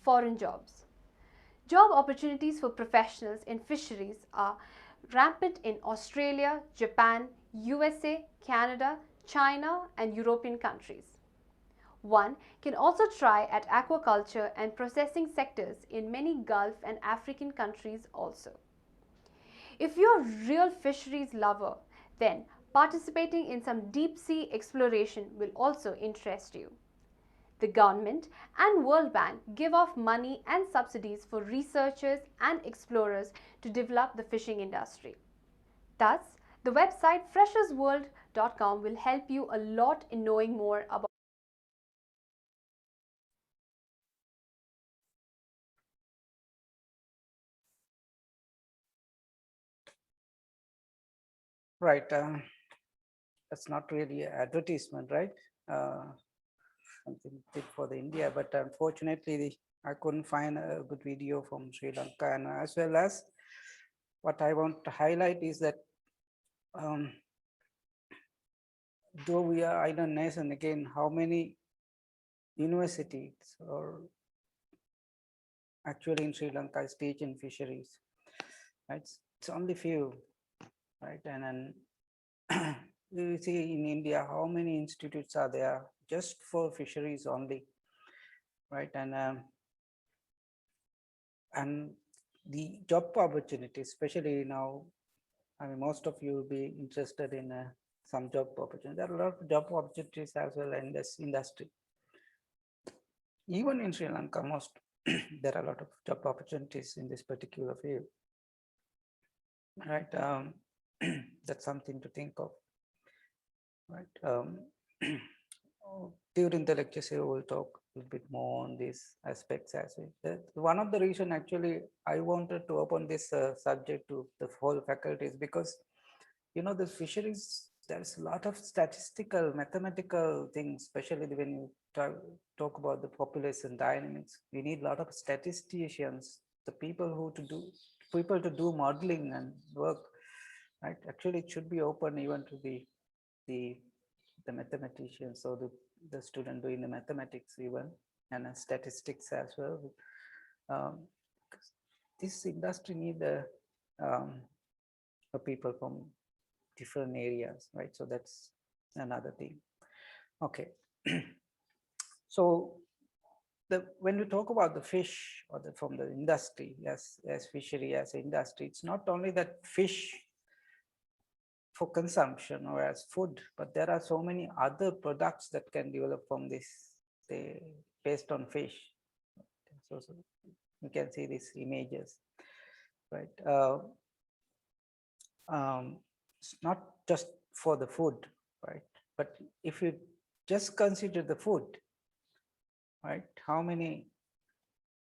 E: foreign jobs. Job opportunities for professionals in fisheries are rampant in Australia, Japan, USA, Canada, China, and European countries. One can also try at aquaculture and processing sectors in many Gulf and African countries also. If you're a real fisheries lover, then participating in some deep sea exploration will also interest you. The government and World Bank give off money and subsidies for researchers and explorers to develop the fishing industry. Thus, the website freshersworld.com will help you a lot in knowing more about.
A: Right. That's not really an advertisement, right? Something big for the India, but unfortunately, I couldn't find a good video from Sri Lanka. And as well as what I want to highlight is that though we are island nation, again, how many universities or actually in Sri Lanka is teaching fisheries, right? It's only few, right? And then you see in India, how many institutes are there just for fisheries only, right? And the job opportunities, especially now, I mean, most of you will be interested in some job opportunities. There are a lot of job opportunities as well in this industry. Even in Sri Lanka, there are a lot of job opportunities in this particular field, right? That's something to think of, right? During the lecture here, we'll talk a little bit more on these aspects as well. One of the reasons actually I wanted to open this subject to the whole faculty is because, you know, the fisheries, there's a lot of statistical, mathematical things, especially when you talk about the population dynamics. We need a lot of statisticians, the people to do modeling and work, right? Actually, it should be open even to the mathematicians or the student doing the mathematics even, and statistics as well. This industry need people from different areas, right? So that's another thing. Okay. So when you talk about the fish or from the industry, as fishery as an industry, it's not only that fish for consumption or as food, but there are so many other products that can develop from this, say, based on fish. So you can see these images, right? It's not just for the food, right? But if you just consider the food, right? How many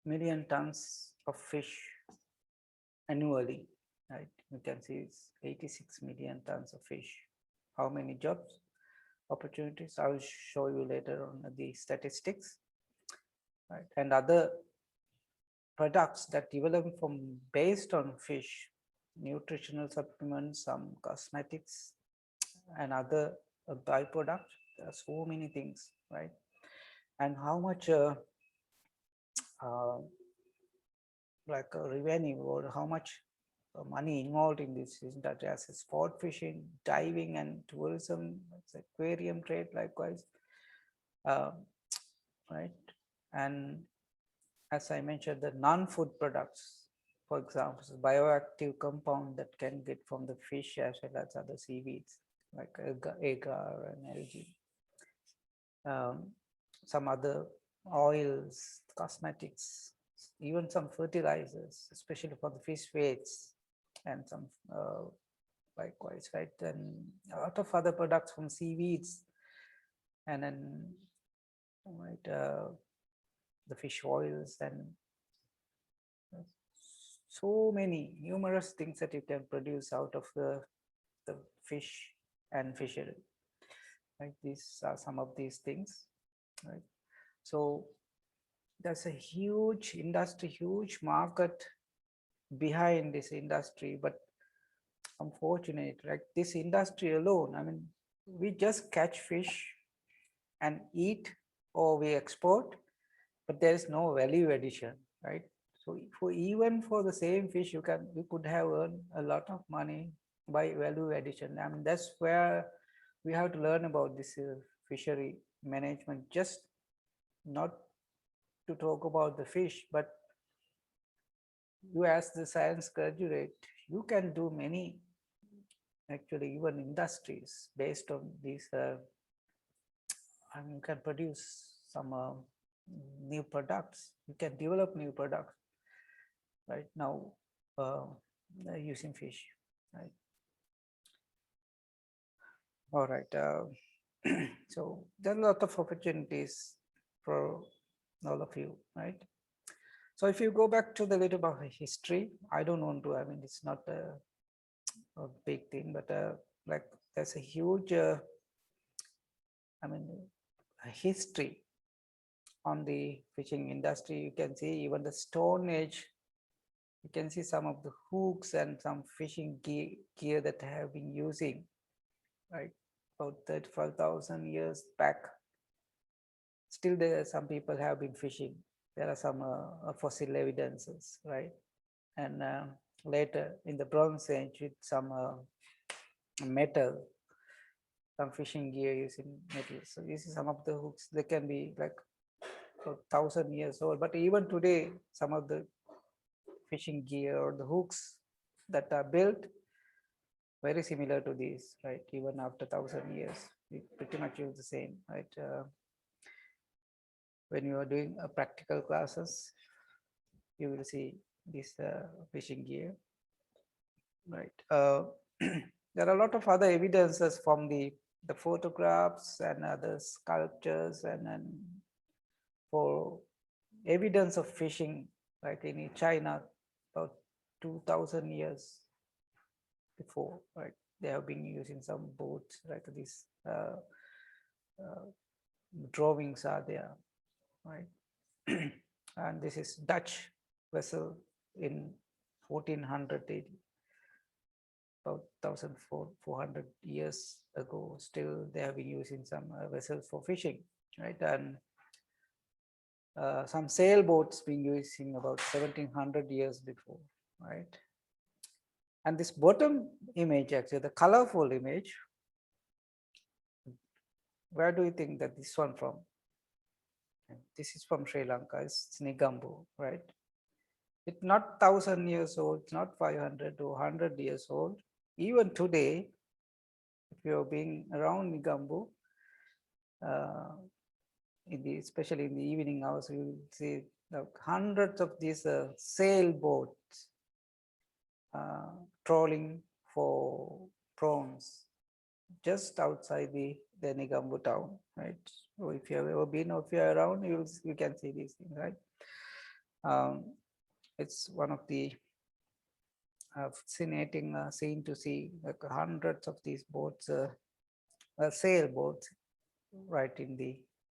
A: million tons of fish annually, right? You can see it's 86 million tons of fish. How many jobs, opportunities? I will show you later on the statistics, right? And other products that develop from based on fish, nutritional supplements, some cosmetics, and other byproducts. There are so many things, right? And how much like a revenue or how much money involved in this industry as sport fishing, diving, and tourism, aquarium trade likewise, right? And as I mentioned, the non-food products, for example, bioactive compound that can get from the fish as well as other seaweeds like agar and algae. Some other oils, cosmetics, even some fertilizers, especially for the fish weights, and some likewise, right? And a lot of other products from seaweeds, and then right, the fish oils, and so many numerous things that you can produce out of the fish and fishery. Right, these are some of these things, right? So there's a huge industry, huge market behind this industry, but unfortunately, like this industry alone, I mean, we just catch fish and eat, or we export, but there is no value addition, right? So even for the same fish, you could have earned a lot of money by value addition. I mean, that's where we have to learn about this fishery management, just not to talk about the fish, but you as the science graduate, you can do many, actually even industries based on these, and you can produce some new products. You can develop new products right now using fish, right? All right. So there are a lot of opportunities for all of you, right? So if you go back to the little bit of history, I don't want to, I mean, it's not a big thing, but like there's a huge, I mean, a history on the fishing industry. You can see even the Stone Age, you can see some of the hooks and some fishing gear that have been using, right? About 35,000 years back. Still there, some people have been fishing. There are some fossil evidences, right? And later in the Bronze Age with some metal, some fishing gear using metal. So this is some of the hooks. They can be like 1,000 years old, but even today, some of the fishing gear or the hooks that are built very similar to these, right? Even after 1,000 years, we pretty much use the same, right? When you are doing practical classes, you will see this fishing gear, right? There are a lot of other evidences from the photographs and other sculptures and for evidence of fishing, like in China, about 2,000 years before, right? They have been using some boats, right? These drawings are there, right? And this is Dutch vessel in 1400 AD, about 1,400 years ago. Still, they have been using some vessels for fishing, right? And some sailboats being used in about 1,700 years before, right? And this bottom image, actually, the colorful image, where do you think that this one from? This is from Sri Lanka. It's Nigambu, right? It's not 1,000 years old. It's not 500 or 100 years old. Even today, if you're being around Nigambu, especially in the evening hours, you will see hundreds of these sailboats trolling for prawns just outside the Nigambu town, right? So if you have ever been or if you're around, you can see these things, right? It's one of the fascinating scene to see, like hundreds of these boats, sailboats, right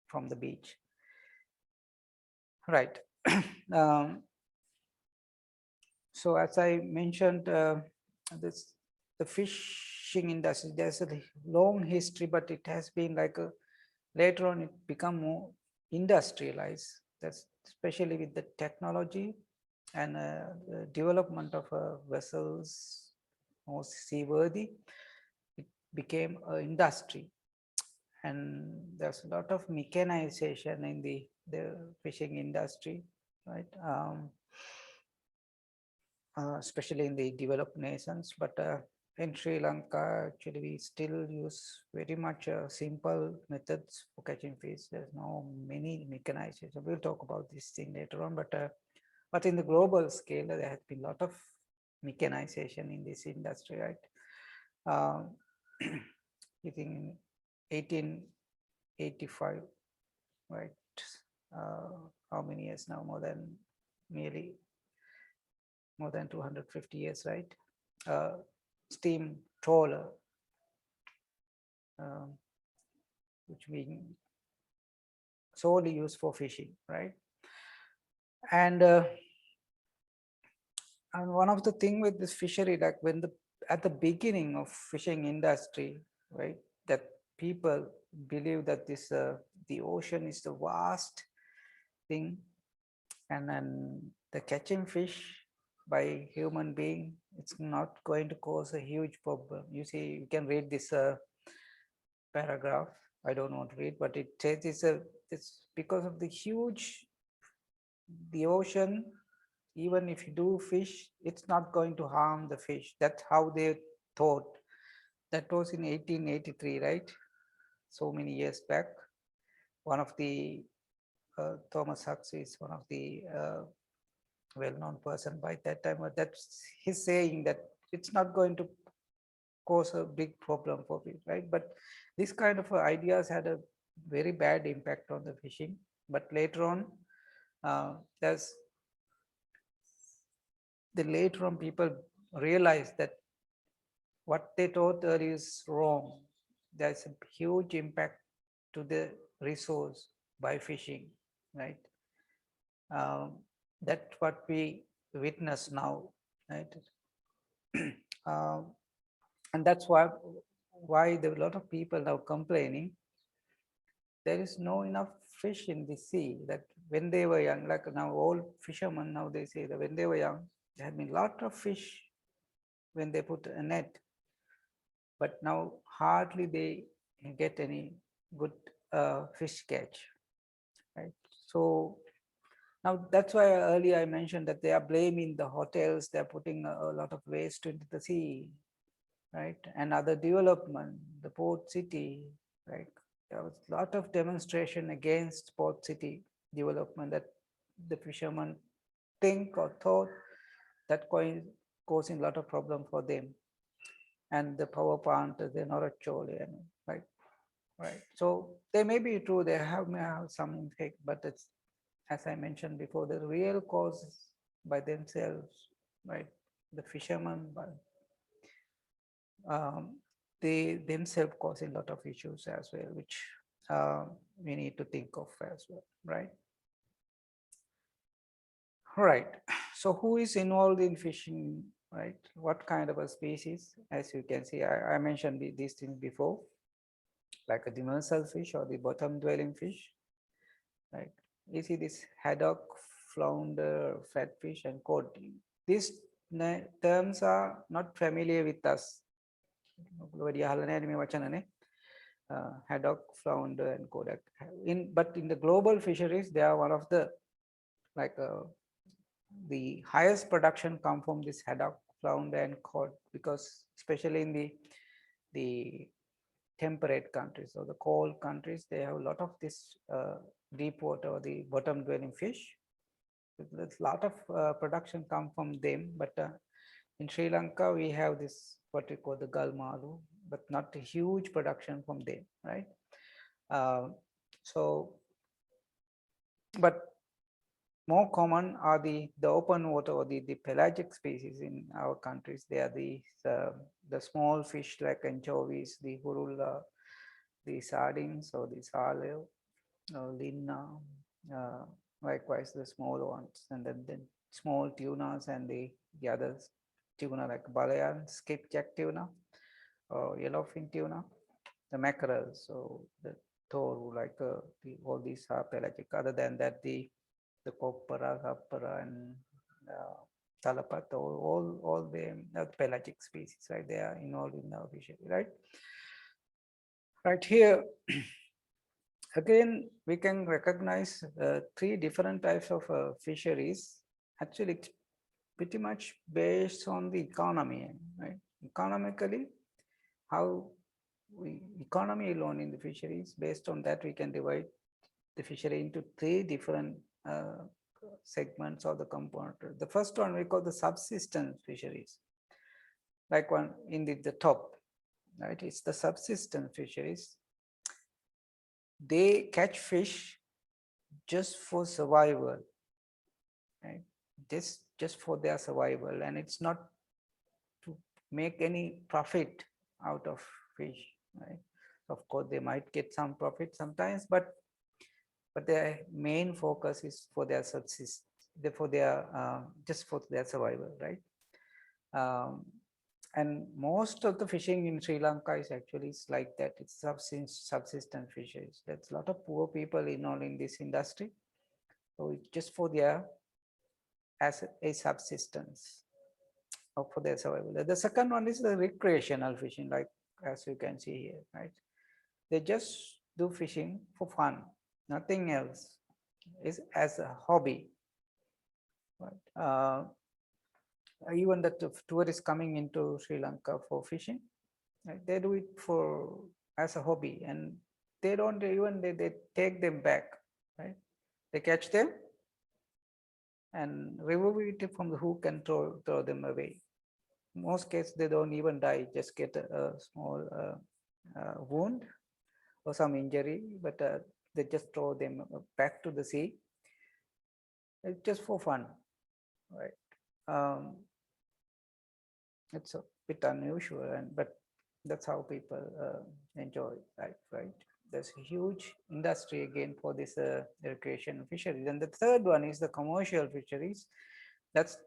A: from the beach, right? So as I mentioned, the fishing industry, there's a long history, but it has been like later on it become more industrialized. That's especially with the technology and the development of vessels more seaworthy. It became an industry, and there's a lot of mechanization in the fishing industry, right? Especially in the developed nations, but in Sri Lanka, actually, we still use very much simple methods for catching fish. There's no many mechanization. We'll talk about this thing later on, but in the global scale, there has been a lot of mechanization in this industry, right? I think in 1885, right? How many years now? More than 250 years, right? Steam trawler, which being solely used for fishing, right? And one of the thing with this fishery, like at the beginning of fishing industry, right, that people believe that the ocean is the vast thing. And then the catching fish by human being, it's not going to cause a huge problem. You see, you can read this paragraph. I don't want to read, but it says it's because of the huge, the ocean, even if you do fish, it's not going to harm the fish. That's how they thought. That was in 1883, right? So many years back. One of the, Thomas Huxley is one of the well-known person by that time, but that's his saying that it's not going to cause a big problem for fish, right? But this kind of ideas had a very bad impact on the fishing. But later on, later on people realized that what they thought is wrong. There's a huge impact to the resource by fishing, right? That's what we witness now, right? And that's why there are a lot of people now complaining there is no enough fish in the sea. That when they were young, like now old fishermen now, they say that when they were young, there had been a lot of fish when they put a net, but now hardly they get any good fish catch, right? So now that's why earlier I mentioned that they are blaming the hotels, they're putting a lot of waste into the sea, right? And other development, the port city, right? There was a lot of demonstration against port city development that the fishermen think or thought that causing a lot of problem for them. And the power plant, they're not actually, right? Right. So they may be true, may have some impact, but it's, as I mentioned before, the real cause by themselves, right? The fishermen, they themselves causing a lot of issues as well, which we need to think of as well, right? All right. So who is involved in fishing, right? What kind of a species? As you can see, I mentioned these things before, like a demersal fish or the bottom dwelling fish, right? You see this haddock, flounder, flatfish, and cod. These terms are not familiar with us. Haddock, flounder, and cod. But in the global fisheries, they are one of the the highest production come from this haddock, flounder, and cod, because especially in the temperate countries or the cold countries, they have a lot of this deep water or the bottom dwelling fish. There's a lot of production come from them, but in Sri Lanka we have this what we call the galmalu, but not a huge production from them, right? But more common are the open water or the pelagic species in our countries. They are the small fish like anchovies, the hurula, the sardines or the saleo, linna, likewise the small ones, and then small tunas and the others, tuna like balayan, skipjack tuna, or yellowfin tuna, the mackerel, so the toru, like all these are pelagic. Other than that, the copra, sapara, and talapat, all the pelagic species, right? They are involved in our fishery, right? Right here, again, we can recognize three different types of fisheries. Actually, it's pretty much based on the economy, right? Economically, how economy alone in the fisheries, based on that, we can divide the fishery into three different segments of the component. The first one we call the subsistence fisheries, like one in the top, right? It's the subsistence fisheries. They catch fish just for survival, right? Just for their survival, and it's not to make any profit out of fish, right? Of course, they might get some profit sometimes, but their main focus is for their subsistence, for their just for their survival, right? And most of the fishing in Sri Lanka is actually like that. It's subsistence fisheries. There's a lot of poor people involved in this industry, So it's just for their as a subsistence or for their survival. The second one is the recreational fishing, like as you can see here, right? They just do fishing for fun, nothing else. Is as a hobby, right? Even the tourists coming into Sri Lanka for fishing, right? They do it for as a hobby, and they don't even they take them back, right? They catch them and remove it from the hook and throw them away. In most cases, they don't even die, just get a small wound or some injury, but they just throw them back to the sea. It's just for fun, right? It's a bit unusual, but that's how people enjoy life, right? There's a huge industry again for this recreational fisheries. And the third one is the commercial fisheries. That's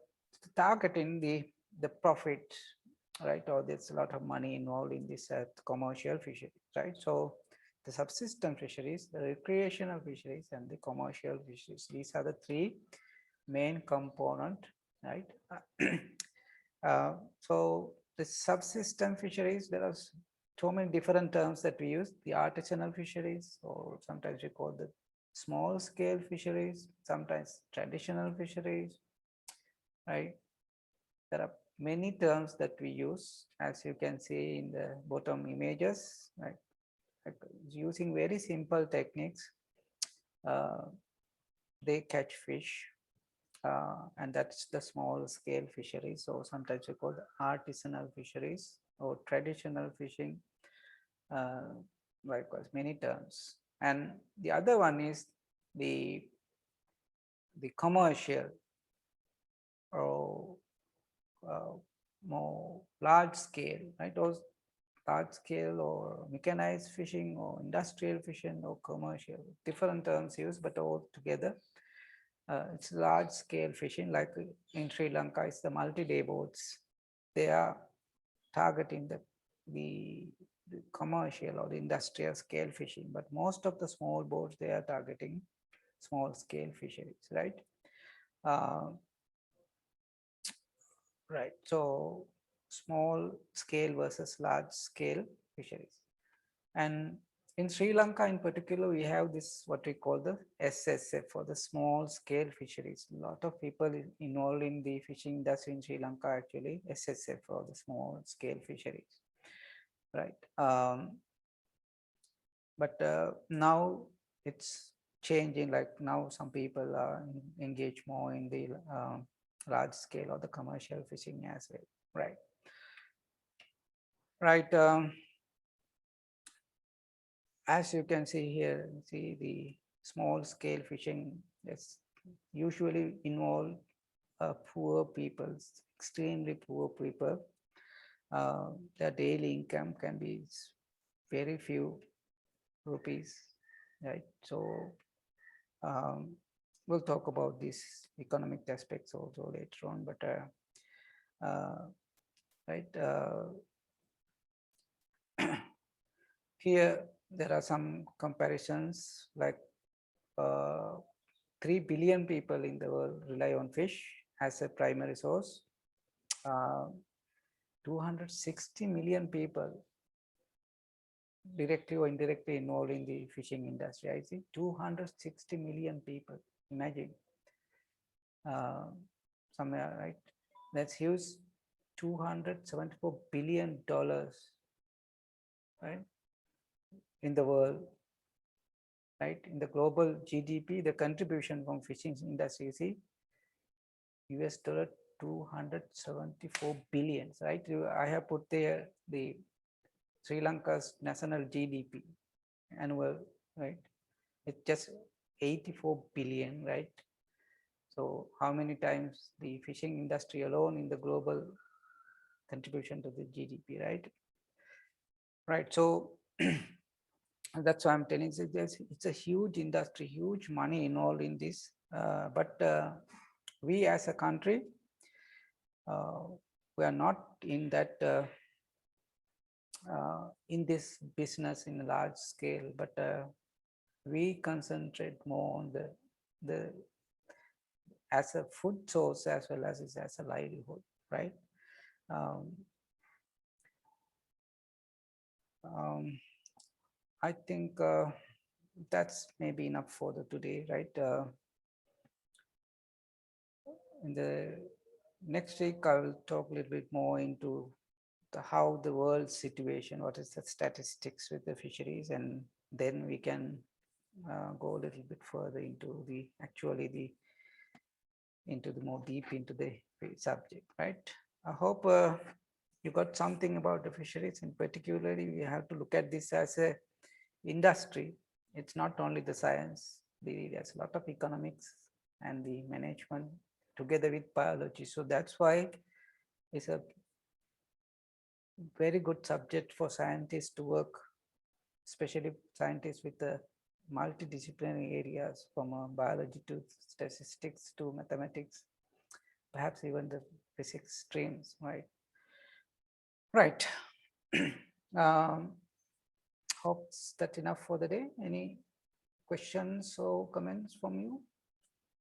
A: targeting the profit, right? Or there's a lot of money involved in this commercial fisheries, right? So the subsistence fisheries, the recreational fisheries, and the commercial fisheries. These are the three main component, right? So the subsistence fisheries, there are so many different terms that we use. The artisanal fisheries, or sometimes we call the small scale fisheries, sometimes traditional fisheries, right? There are many terms that we use, as you can see in the bottom images, right? Using very simple techniques, they catch fish, and that's the small scale fisheries. So sometimes we call the artisanal fisheries or traditional fishing, likewise many terms. And the other one is the commercial or more large scale, right? Those large scale or mechanized fishing or industrial fishing or commercial, different terms used, but all together. It's large scale fishing, like in Sri Lanka, it's the multi-day boats. They are targeting the commercial or the industrial scale fishing, but most of the small boats, they are targeting small scale fisheries, right? Right. So small scale versus large scale fisheries. And in Sri Lanka in particular, we have this what we call the SSF, for the small scale fisheries. A lot of people involved in the fishing industry in Sri Lanka actually SSF, for the small scale fisheries, right? But now it's changing, like now some people are engaged more in the large scale or the commercial fishing as well, right? Right. As you can see here, see the small scale fishing is usually involve poor people, extremely poor people. Their daily income can be very few rupees, right? So we'll talk about these economic aspects also later on, but right, here there are some comparisons, like 3 billion people in the world rely on fish as a primary source. 260 million people directly or indirectly involved in the fishing industry. I see 260 million people. Imagine, somewhere, right? That's huge. $274 billion, right, in the world, right? In the global GDP, the contribution from fishing industry, you see, US dollar 274 billions, right? I have put there the Sri Lanka's national GDP annual, right? It's just 84 billion, right? So how many times the fishing industry alone in the global contribution to the GDP, right? Right. So that's why I'm telling you, it's a huge industry, huge money involved in this. But we as a country, we are not in that in this business in a large scale, but we concentrate more on the as a food source as well as a livelihood, right? I think that's maybe enough for the today, right? In the next week, I will talk a little bit more into how the world situation, what is the statistics with the fisheries, and then we can go a little bit further into more deep into the subject, right? I hope you got something about the fisheries. In particularly, we have to look at this as a industry. It's not only the science, there's a lot of economics and the management together with biology. So that's why it's a very good subject for scientists to work, especially scientists with the multidisciplinary areas from biology to statistics to mathematics, perhaps even the physics streams, right? Right. Hope that's enough for the day. Any questions or comments from you?